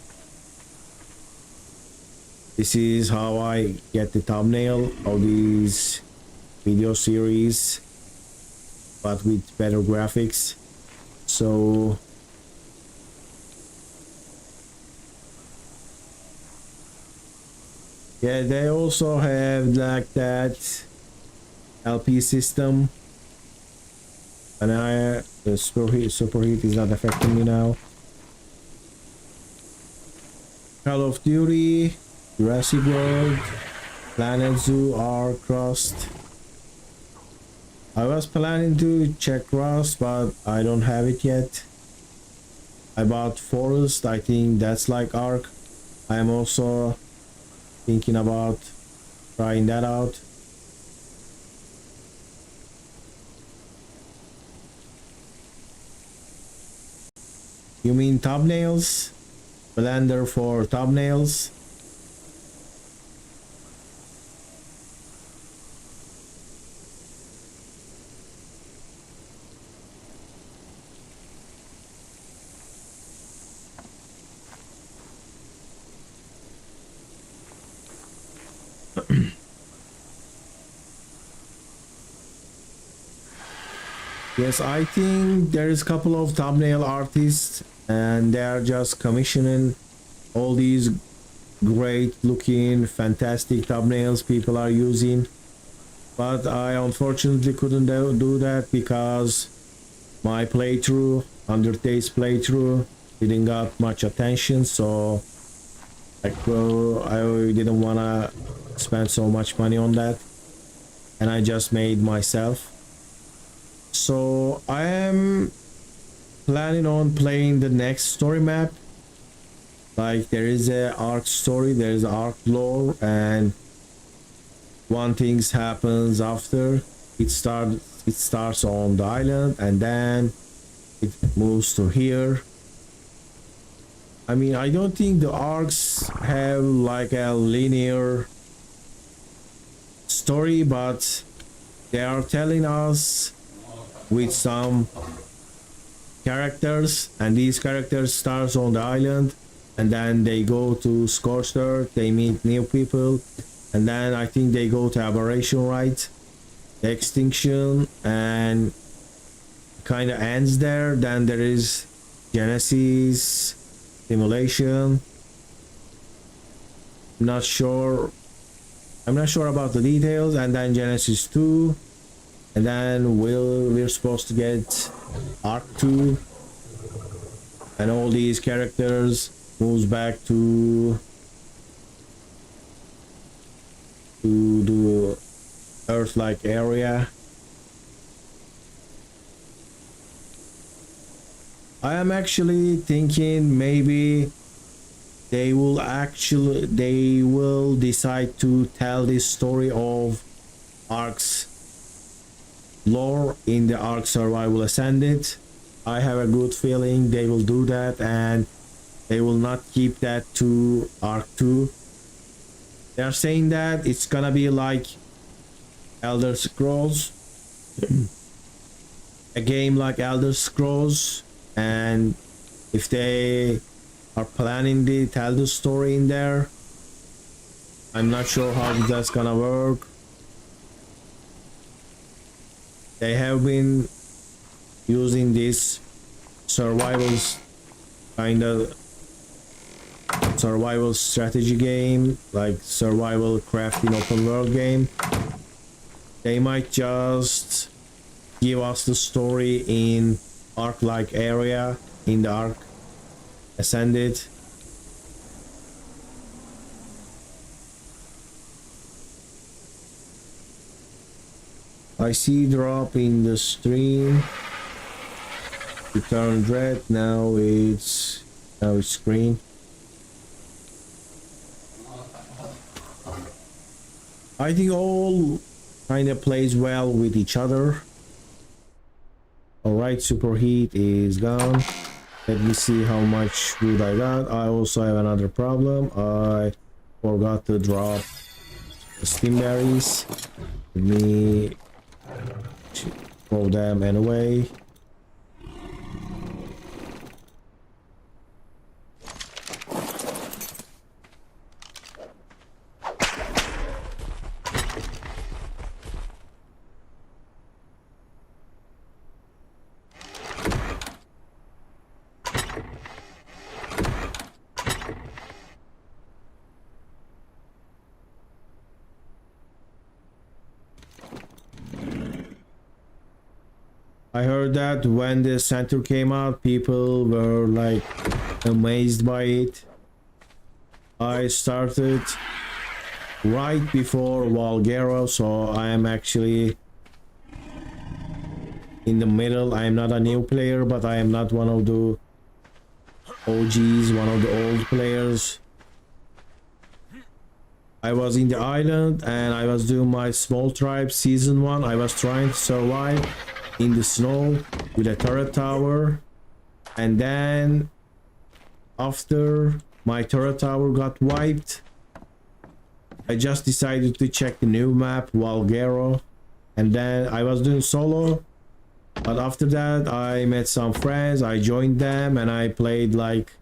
This is how I get the thumbnail of these video series, but with better graphics. So yeah, they also have like that LP system, and the superheat is not affecting me now. Call of Duty, Jurassic World, Planet Zoo, ARK, Rust. I was planning to check Rust, but I don't have it yet. I bought Forest. I think that's like ARK. I am also thinking about trying that out. You mean thumbnails? Blender for thumbnails? Yes, I think there is a couple of thumbnail artists and they are just commissioning all these great looking fantastic thumbnails people are using, but I unfortunately couldn't do that because my playthrough, 100 days playthrough, didn't got much attention, so I didn't wanna spend so much money on that, and I just made myself. So I am planning on playing the next story map. Like, there is a ARK story, there is ARK lore, and one thing happens after it starts on the island and then it moves to here. I mean, I don't think the ARKs have like a linear story, but they are telling us with some characters, and these characters starts on the island and then they go to Scorched Earth, they meet new people, and then I think they go to aberration, right? The extinction, and kind of ends there. Then there is Genesis, simulation. I'm not sure about the details, and then Genesis 2, and then we're supposed to get ARK 2, and all these characters moves back to the Earth-like area. I am actually thinking maybe they will decide to tell this story of ARK's lore in the ARK Survival Ascended. I have a good feeling they will do that, and they will not keep that to ARK 2. They are saying that it's gonna be like Elder Scrolls, a game like Elder Scrolls, and if they are planning to tell the story in there, I'm not sure how that's gonna work. They have been using this survival strategy game, like survival crafting open world game. They might just give us the story in ARK like area, in the ARK Ascended. I see drop in the stream. It turned red. Now it's green. I think all kind of plays well with each other. Alright, superheat is gone. Let me see how much wood I got. I also have another problem. I forgot to drop the steam berries. Let me throw them anyway. I heard that when the center came out, people were like amazed by it. I started right before Valguero, so I am actually in the middle. I am not a new player, but I am not one of the OGs, one of the old players. I was in the island and I was doing my small tribe season 1. I was trying to survive in the snow with a turret tower, and then after my turret tower got wiped, I just decided to check the new map, Valguero, and then I was doing solo. But after that I met some friends, I joined them, and I played like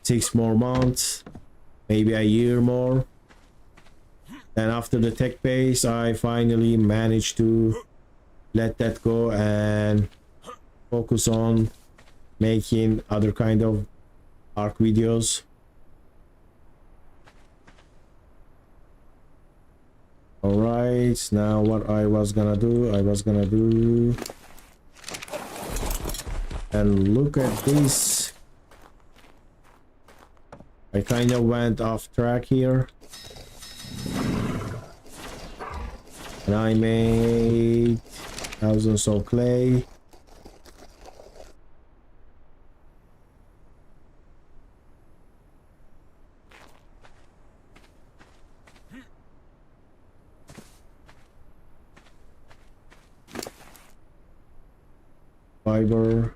6 more months, maybe a year more. Then after the tech base, I finally managed to let that go and focus on making other kind of ARK videos. Alright, now what I was gonna do, and look at this. I kind of went off track here, and I made thousands of clay. Fiber.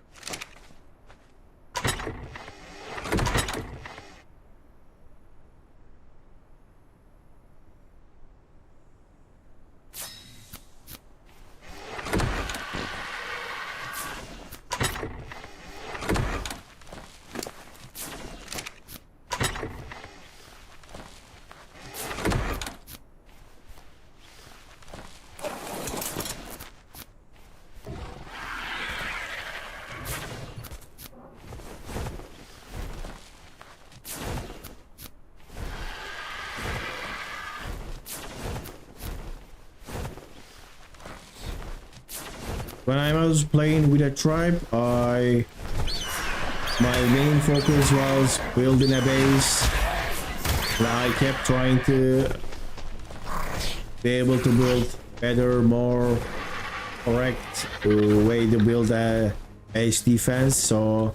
when I was playing with a tribe, my main focus was building a base. And I kept trying to be able to build better, more correct way to build a base defense. So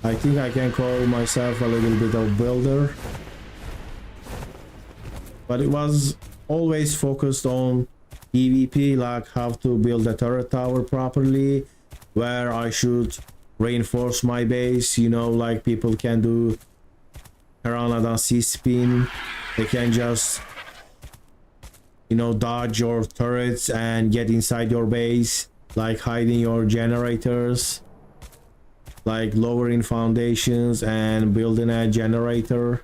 I think I can call myself a little bit of builder. But it was always focused on PvP, like how to build a turret tower properly, where I should reinforce my base, you know, like people can do Piranha C-spin. They can just, you know, dodge your turrets and get inside your base, like hiding your generators, like lowering foundations and building a generator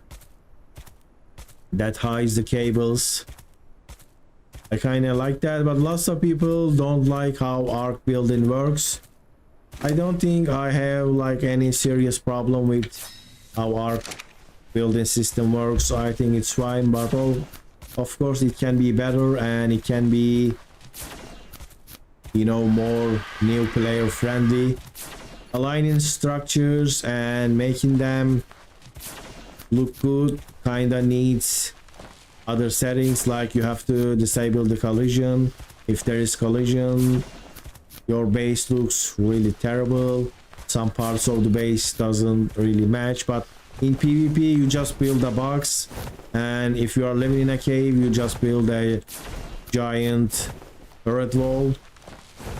that hides the cables. I kind of like that, but lots of people don't like how ARK building works. I don't think I have like any serious problem with how ARK building system works. So I think it's fine, but of course it can be better, and it can be, you know, more new player friendly. Aligning structures and making them look good kinda needs other settings, like you have to disable the collision. If there is collision, your base looks really terrible. Some parts of the base doesn't really match, but in PvP you just build a box, and if you are living in a cave you just build a giant turret wall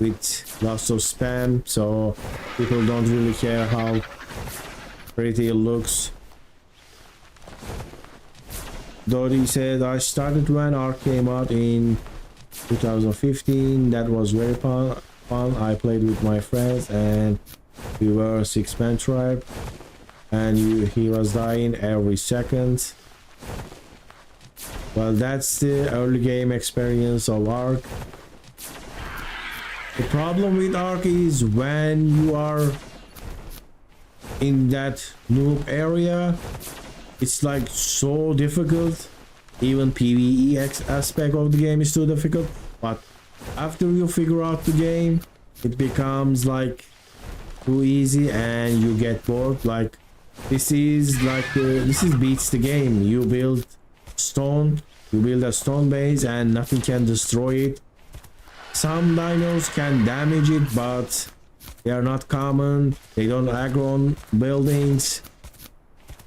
with lots of spam, so people don't really care how pretty it looks. Dodi said, I started when ARK came out in 2015. That was very fun. I played with my friends and we were a 6-man tribe, and he was dying every second. Well, that's the early game experience of ARK. The problem with ARK is when you are in that noob area, it's like so difficult. Even PvE aspect of the game is too difficult, but after you figure out the game, it becomes like too easy and you get bored. Like this is beats the game. You build stone, you build a stone base and nothing can destroy it. Some dinos can damage it, but they are not common. They don't aggro on buildings.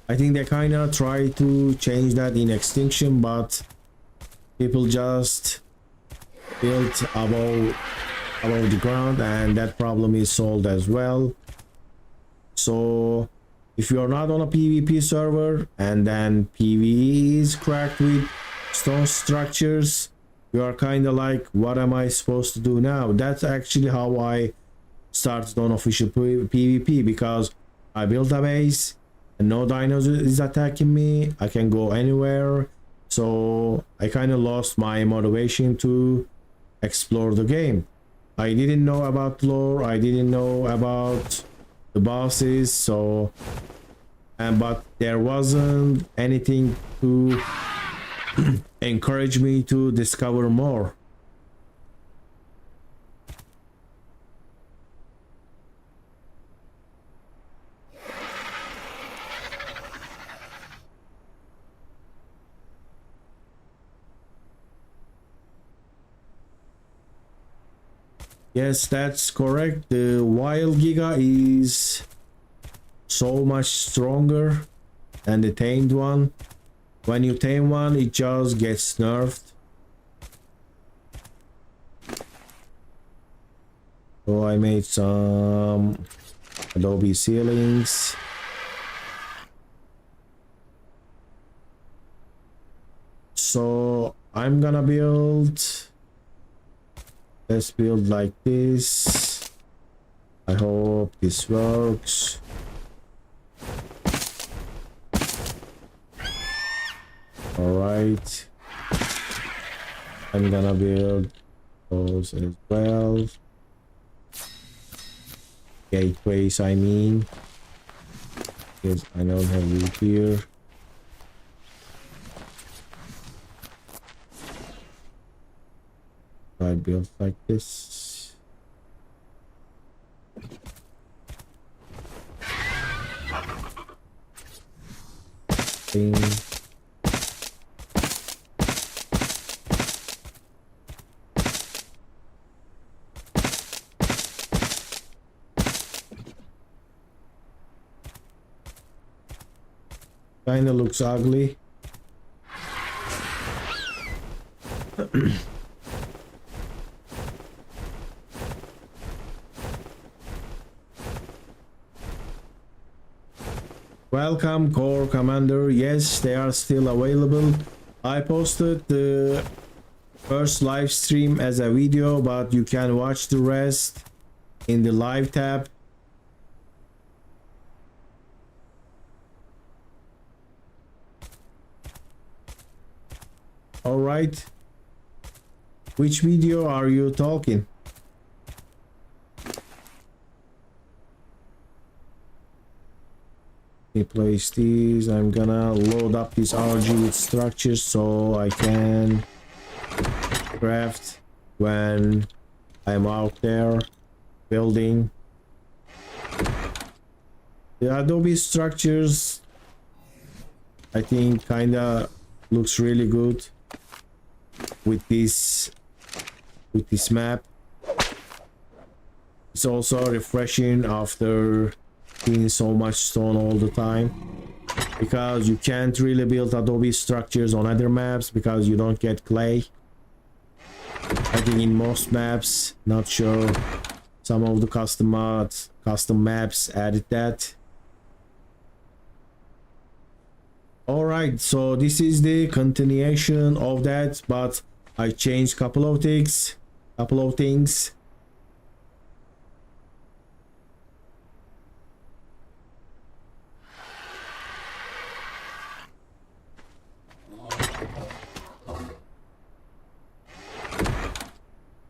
I think they kind of try to change that in Extinction, but people just built above the ground, and that problem is solved as well. So if you're not on a PvP server and then PvE is cracked with stone structures, you are kind of like, what am I supposed to do now? That's actually how I started on official PvP, because I built a base and no dinos is attacking me. I can go anywhere, so I kind of lost my motivation to explore the game. I didn't know about lore, I didn't know about the bosses, so but there wasn't anything to encourage me to discover more. Yes, that's correct. The Wild Giga is so much stronger than the tamed one. When you tame one, it just gets nerfed. So I made some adobe ceilings. So I'm gonna build, let's build like this. I hope this works. All right, I'm gonna build those as well. Gateways, I mean, because I don't have you here. I built like this. Ding. Kinda looks ugly. Welcome, Core Commander. Yes, they are still available. I posted the first live stream as a video, but you can watch the rest in the live tab. All right. Which video are you talking? Let me place these. I'm gonna load up this RG with structures so I can craft when I'm out there building. The Adobe structures, I think, kinda looks really good with this map. It's also refreshing after seeing so much stone all the time, because you can't really build Adobe structures on other maps because you don't get clay. I think in most maps, not sure, some of the custom maps added that. Alright, so this is the continuation of that, but I changed couple of things.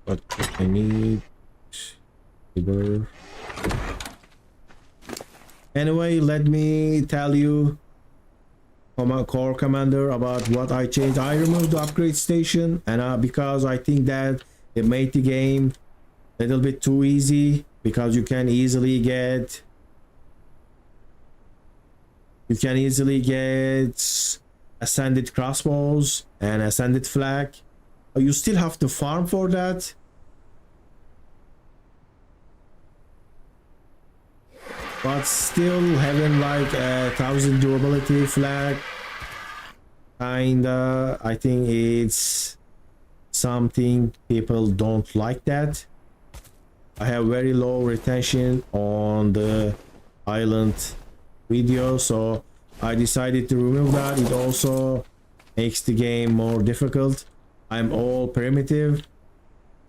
What I need? Bigger. Anyway, let me tell you, Core Commander, about what I changed. I removed the upgrade station, and because I think that it made the game a little bit too easy, because you can easily get ascended crossbows and ascended flag. You still have to farm for that, but still having like 1,000 durability flag, kinda, I think it's something people don't like that. I have very low retention on the island video, so I decided to remove that. It also makes the game more difficult. I'm all primitive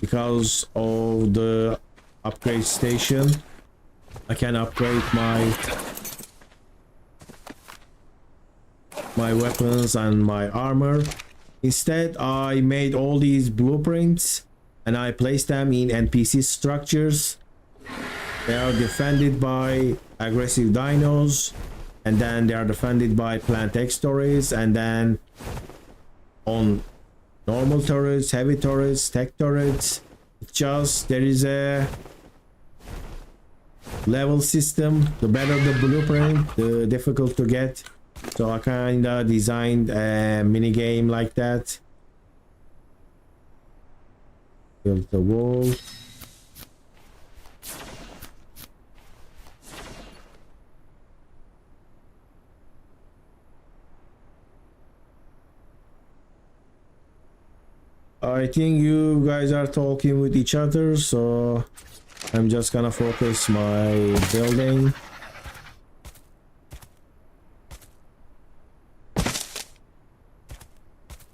because of the upgrade station. I can upgrade my weapons and my armor. Instead, I made all these blueprints and I placed them in NPC structures. They are defended by aggressive dinos, and then they are defended by plant X-turrets, and then on normal turrets, heavy turrets, tech turrets. It's just there is a level system. The better the blueprint, the difficult to get. So I kinda designed a mini game like that. Build the wall. I think you guys are talking with each other, so I'm just gonna focus my building.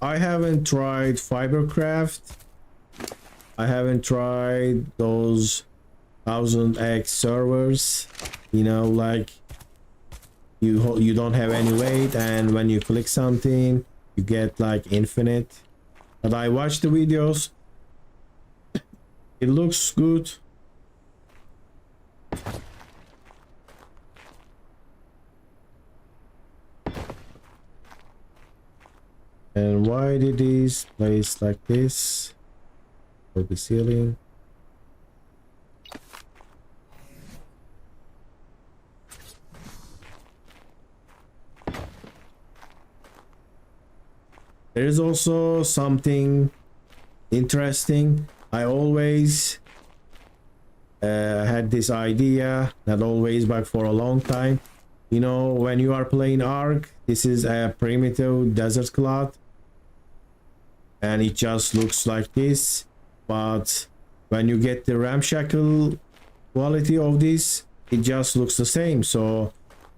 I haven't tried Fibercraft. I haven't tried those 1000x servers, you know, like you don't have any weight, and when you click something you get like infinite. But I watched the videos. It looks good. And why did this place like this? For the ceiling. There is also something interesting. I always had this idea, not always but for a long time. You know, when you are playing ARK, this is a primitive desert cloth and it just looks like this, but when you get the ramshackle quality of this, it just looks the same. So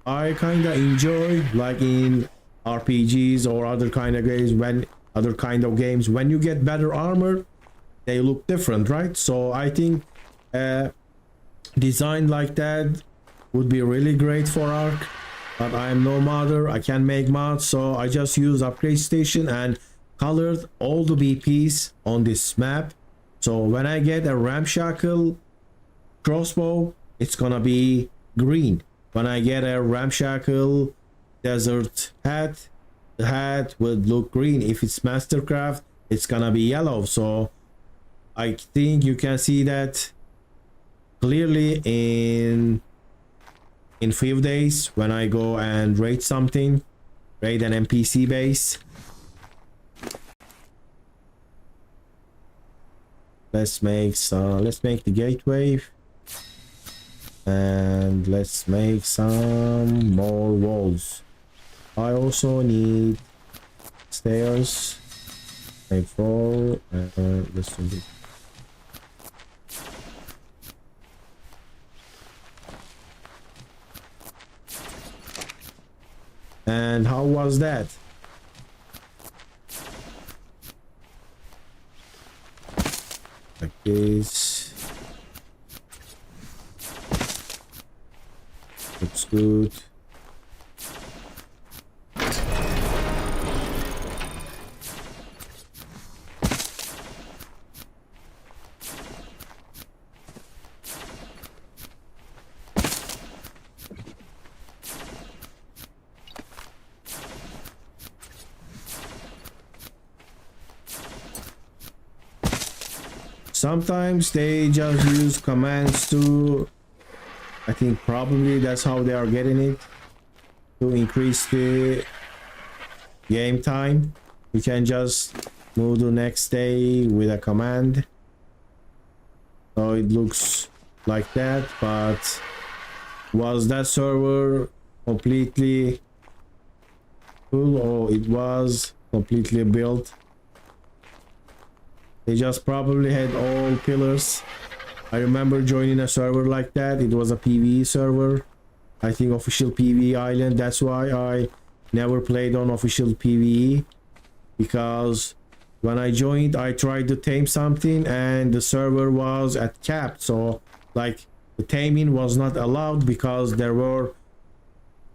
I kind of enjoy, like in RPGs or other kind of games, when you get better armor, they look different, right? So I think design like that would be really great for ARK, but I am no modder, I can't make mods, so I just use upgrade station and colored all the BPs on this map. So when I get a ramshackle crossbow, it's gonna be green. When I get a ramshackle desert hat, the hat would look green. If it's mastercraft, it's gonna be yellow. So I think you can see that clearly in few days when I go and raid something, raid an NPC base. Let's make the gateway and let's make some more walls. I also need stairs. Make 4. Let's do this. And how was that? Like this. Looks good. Sometimes they just use commands to, I think probably that's how they are getting it, to increase the game time. You can just move to next day with a command. So it looks like that, but was that server completely full or it was completely built? They just probably had all pillars. I remember joining a server like that. It was a PvE server, I think official PvE island. That's why I never played on official PvE, because when I joined I tried to tame something and the server was at capped, so like the taming was not allowed because there were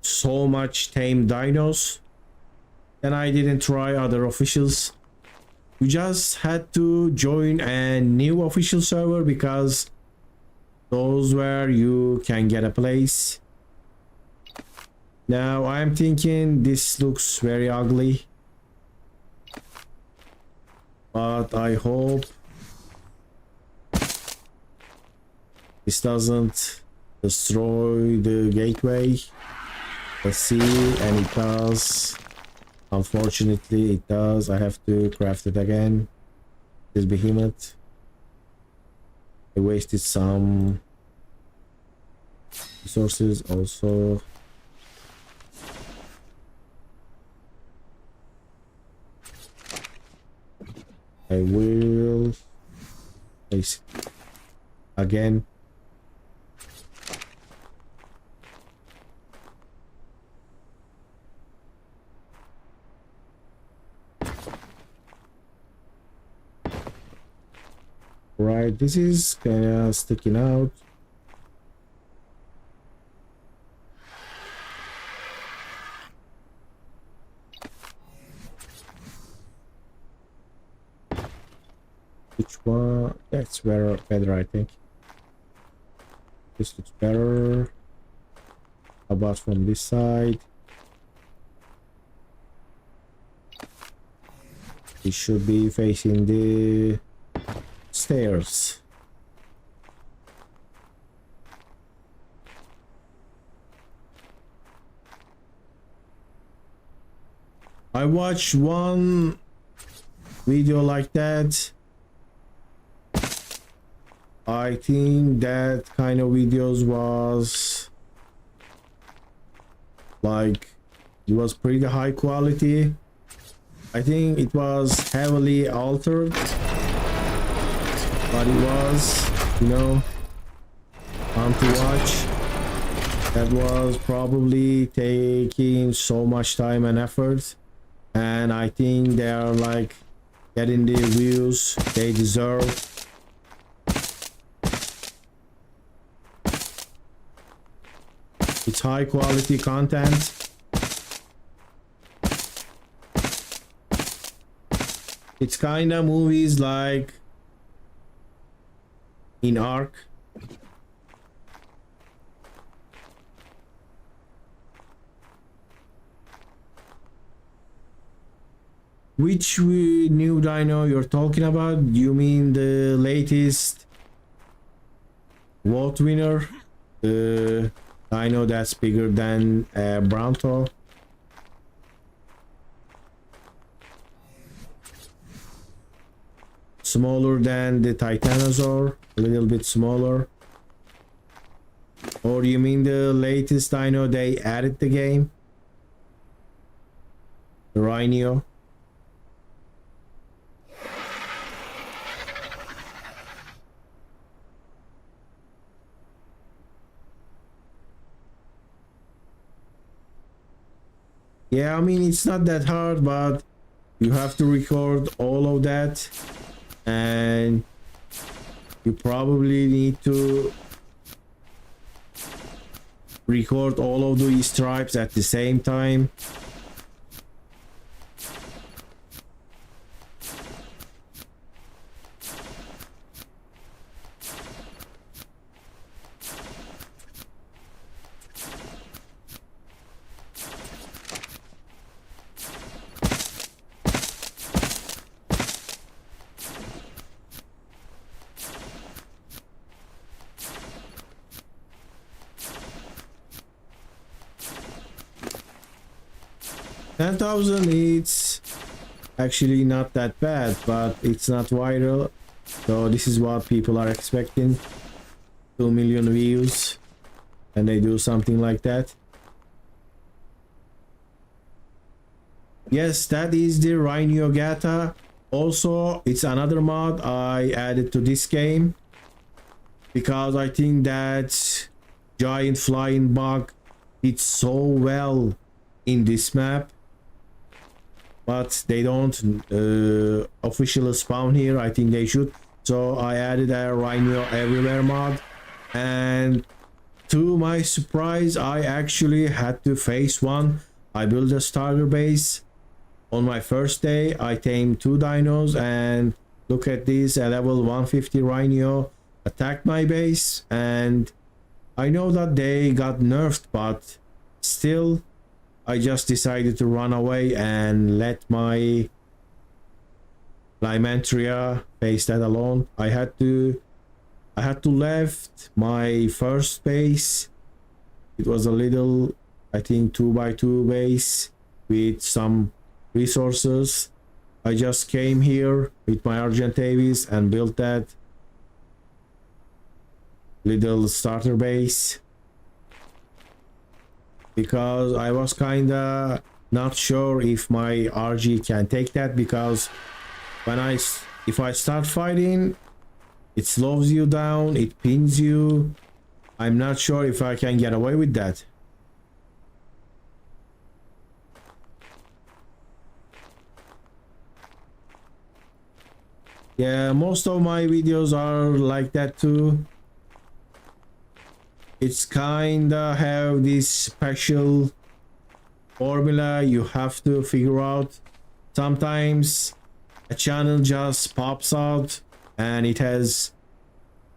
so much tame dinos. And I didn't try other officials. You just had to join a new official server because those where you can get a place. Now I'm thinking this looks very ugly, but I hope this doesn't destroy the gateway. Let's see, and it does. Unfortunately it does. I have to craft it again. This behemoth. I wasted some resources also. I will place it again. Right, this is kind of sticking out. Which one? That's better, I think. This looks better. How about from this side? It should be facing the stairs. I watched one video like that. I think that kind of videos was like, it was pretty high quality. I think it was heavily altered, but it was, you know, fun to watch. That was probably taking so much time and effort, and I think they are like getting the views they deserve. It's high quality content. It's kind of movies like in ARK. Which new dino you're talking about? You mean the latest vote winner? The dino that's bigger than Bronto? Smaller than the Titanosaur, a little bit smaller. Or you mean the latest dino they added the game? The Rhynio. Yeah, I mean, it's not that hard, but you have to record all of that, and you probably need to record all of these stripes at the same time. It's actually not that bad, but it's not viral, so this is what people are expecting. 2 million views, and they do something like that. Yes, that is the Rhynio Gata. Also, it's another mod I added to this game because I think that giant flying bug fits so well in this map, but they don't officially spawn here. I think they should, so I added a Rhynio Everywhere mod, and to my surprise I actually had to face one. I built a starter base on my first day. I tamed 2 dinos, and look at this, a level 150 Rhynio attacked my base, and I know that they got nerfed, but still I just decided to run away and let my Limentria face that alone. I had to left my first base. It was a little, I think, 2x2 base with some resources. I just came here with my Argentavis and built that little starter base, because I was kinda not sure if my RG can take that, because when if I start fighting, it slows you down, it pins you. I'm not sure if I can get away with that. Yeah, most of my videos are like that too. It's kinda have this special formula you have to figure out. Sometimes a channel just pops out and it has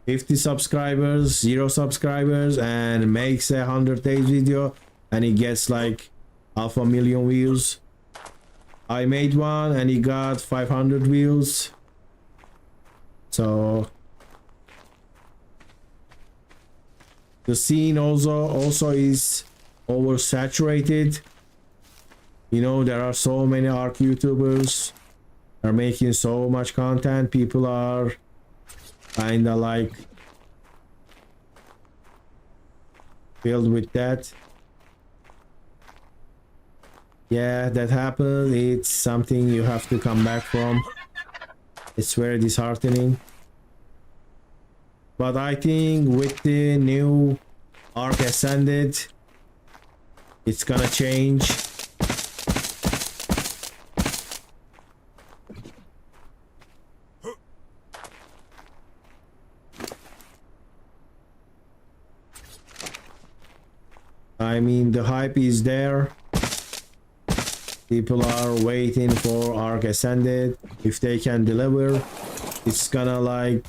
50 subscribers, 0 subscribers, and makes a 100 days video and it gets like 500,000 views. I made one and it got 500 views. So the scene also is oversaturated. You know, there are so many ARK YouTubers, They're making so much content. People are kinda like filled with that. Yeah, that happened. It's something you have to come back from. It's very disheartening. But I think with the new ARK Ascended, it's gonna change. I mean, the hype is there. People are waiting for ARK Ascended. If they can deliver, it's gonna like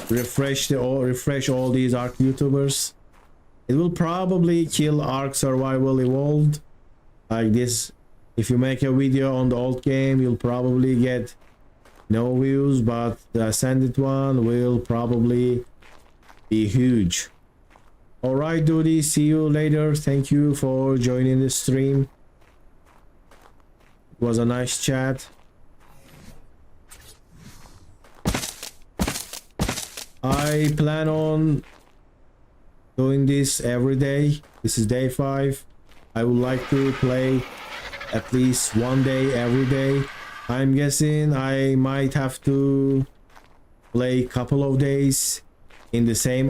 refresh all these ARK YouTubers. It will probably kill ARK Survival Evolved. Like this, if you make a video on the old game, you'll probably get no views, but the Ascended one will probably be huge. Alright dude, see you later. Thank you for joining the stream. It was a nice chat. I plan on doing this every day. This is day 5. I would like to play at least one day every day. I'm guessing I might have to play a couple of days in the same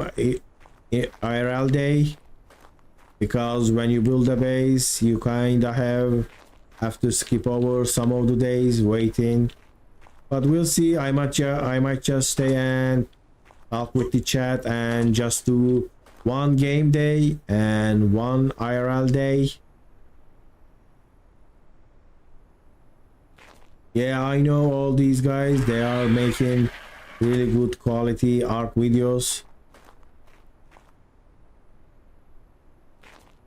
IRL day, because when you build a base you kinda have to skip over some of the days waiting. But we'll see. I might just stay and talk with the chat and just do one game day and one IRL day. Yeah, I know all these guys, they are making really good quality ARK videos.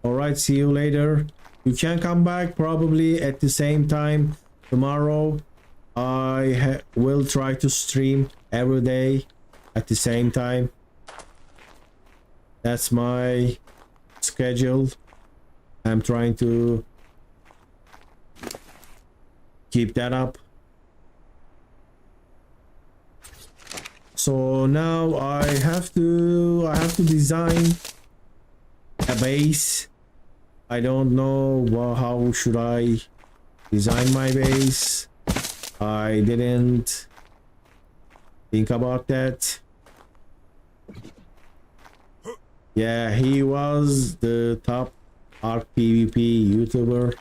Alright, see you later. You can come back probably at the same time tomorrow. I will try to stream every day at the same time. That's my schedule. I'm trying to keep that up. So now I have to design a base. I don't know how should I design my base. I didn't think about that. Yeah, he was the top ARK PvP YouTuber,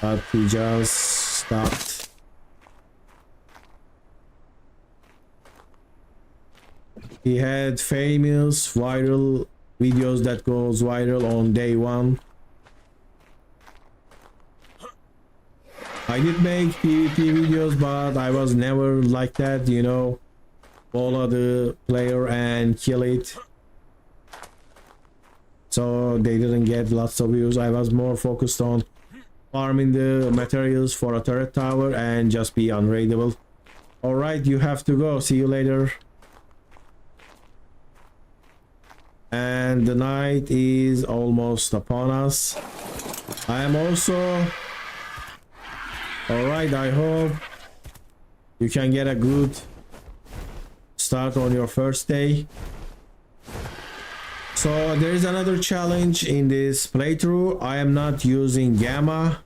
but he just stopped. He had famous viral videos that goes viral on day 1. I did make PvP videos, but I was never like that, you know, follow the player and kill it. So they didn't get lots of views. I was more focused on farming the materials for a turret tower and just be unraidable. Alright, you have to go. See you later. And the night is almost upon us. I am also... Alright, I hope you can get a good start on your first day. So there is another challenge in this playthrough. I am not using gamma.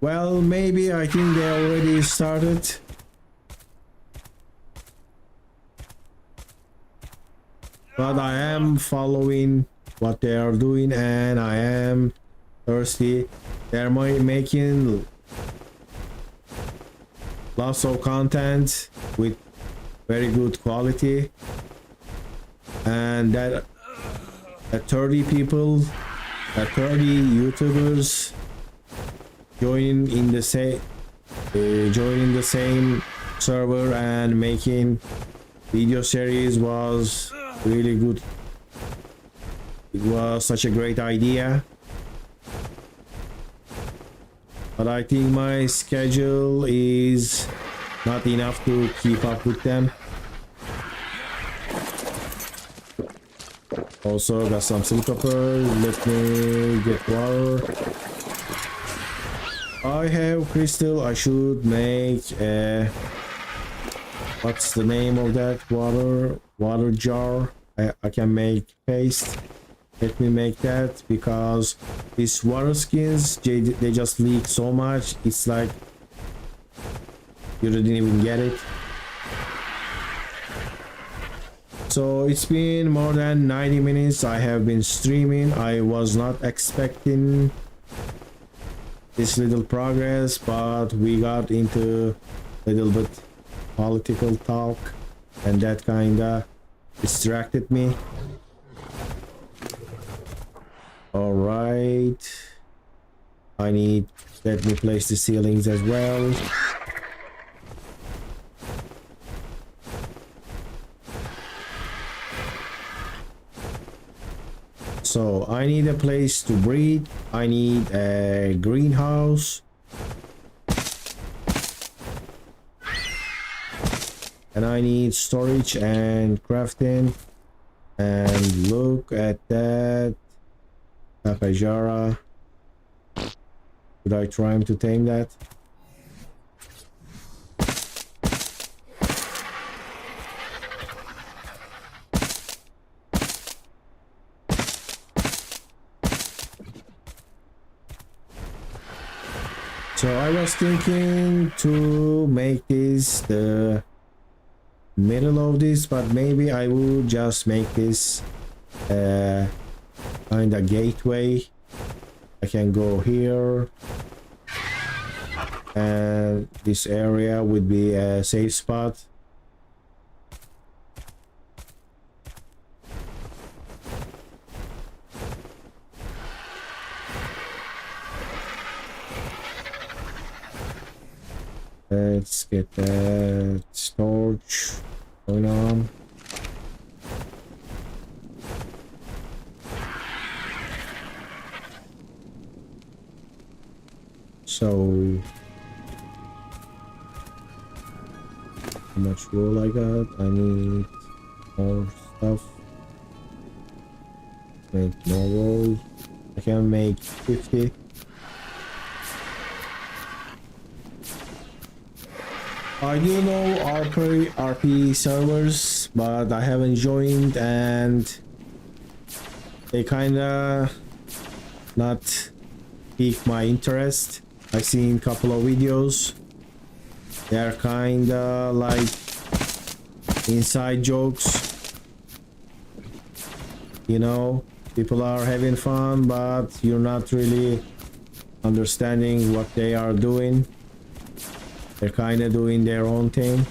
Well, maybe I think they already started. But I am following what they are doing and I am thirsty. They're making lots of content with very good quality, and that 30 people, 30 YouTubers joining the same server and making video series was really good. It was such a great idea, but I think my schedule is not enough to keep up with them. Also got some silver. Let me get water. I have crystal. I should make a, what's the name of that water jar? I can make paste. Let me make that, because these water skins, they just leak so much. It's like you didn't even get it. So it's been more than 90 minutes I have been streaming. I was not expecting this little progress, but we got into a little bit political talk, and that kinda distracted me. All right, let me place the ceilings as well. So I need a place to breed. I need a greenhouse. And I need storage and crafting. And look at that. Kaizer. Should I try to tame that? So I was thinking to make this the middle of this, but maybe I will just make this kind of gateway. I can go here, and this area would be a safe spot. Let's get that storage going on. So how much wool I got? I need more stuff. Make more wool. I can make 50. I do know RP servers, but I haven't joined, and they kinda not pique my interest. I've seen a couple of videos. They're kinda like inside jokes. You know, people are having fun, but you're not really understanding what they are doing. They're kind of doing their own thing.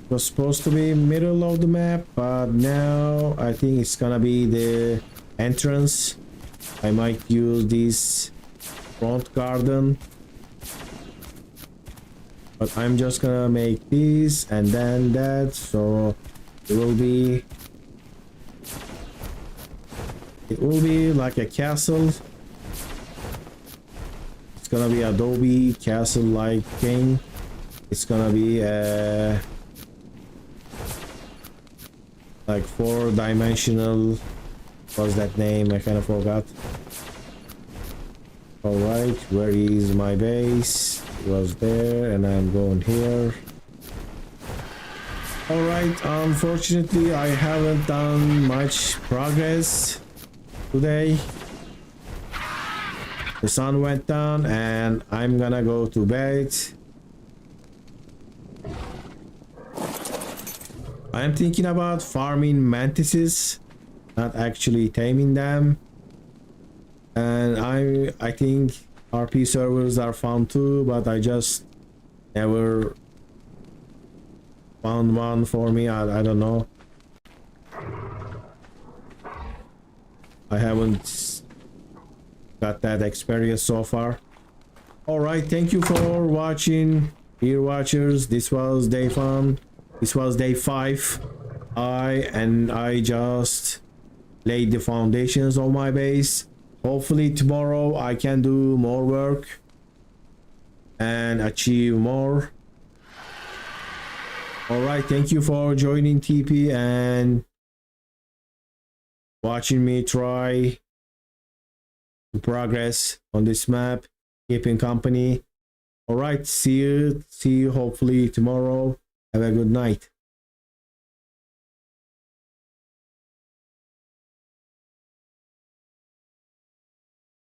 It was supposed to be middle of the map, but now I think it's gonna be the entrance. I might use this front garden, but I'm just gonna make this and then that, so it will be like a castle. It's gonna be adobe castle like thing. It's gonna be a like 4-dimensional, what's that name? I kind of forgot. All right, where is my base? It was there, and I'm going here. All right, unfortunately I haven't done much progress today. The sun went down and I'm gonna go to bed. I'm thinking about farming mantises, not actually taming them. And I think RP servers are fun too, but I just never found one for me. I don't know. I haven't got that experience so far. All right, thank you for watching, dear watchers. This was day fun. This was day 5. I just laid the foundations of my base. Hopefully tomorrow I can do more work. and achieve more. All right, thank you for joining TP and watching me try to progress on this map, keeping company. All right, see you hopefully tomorrow. Have a good night.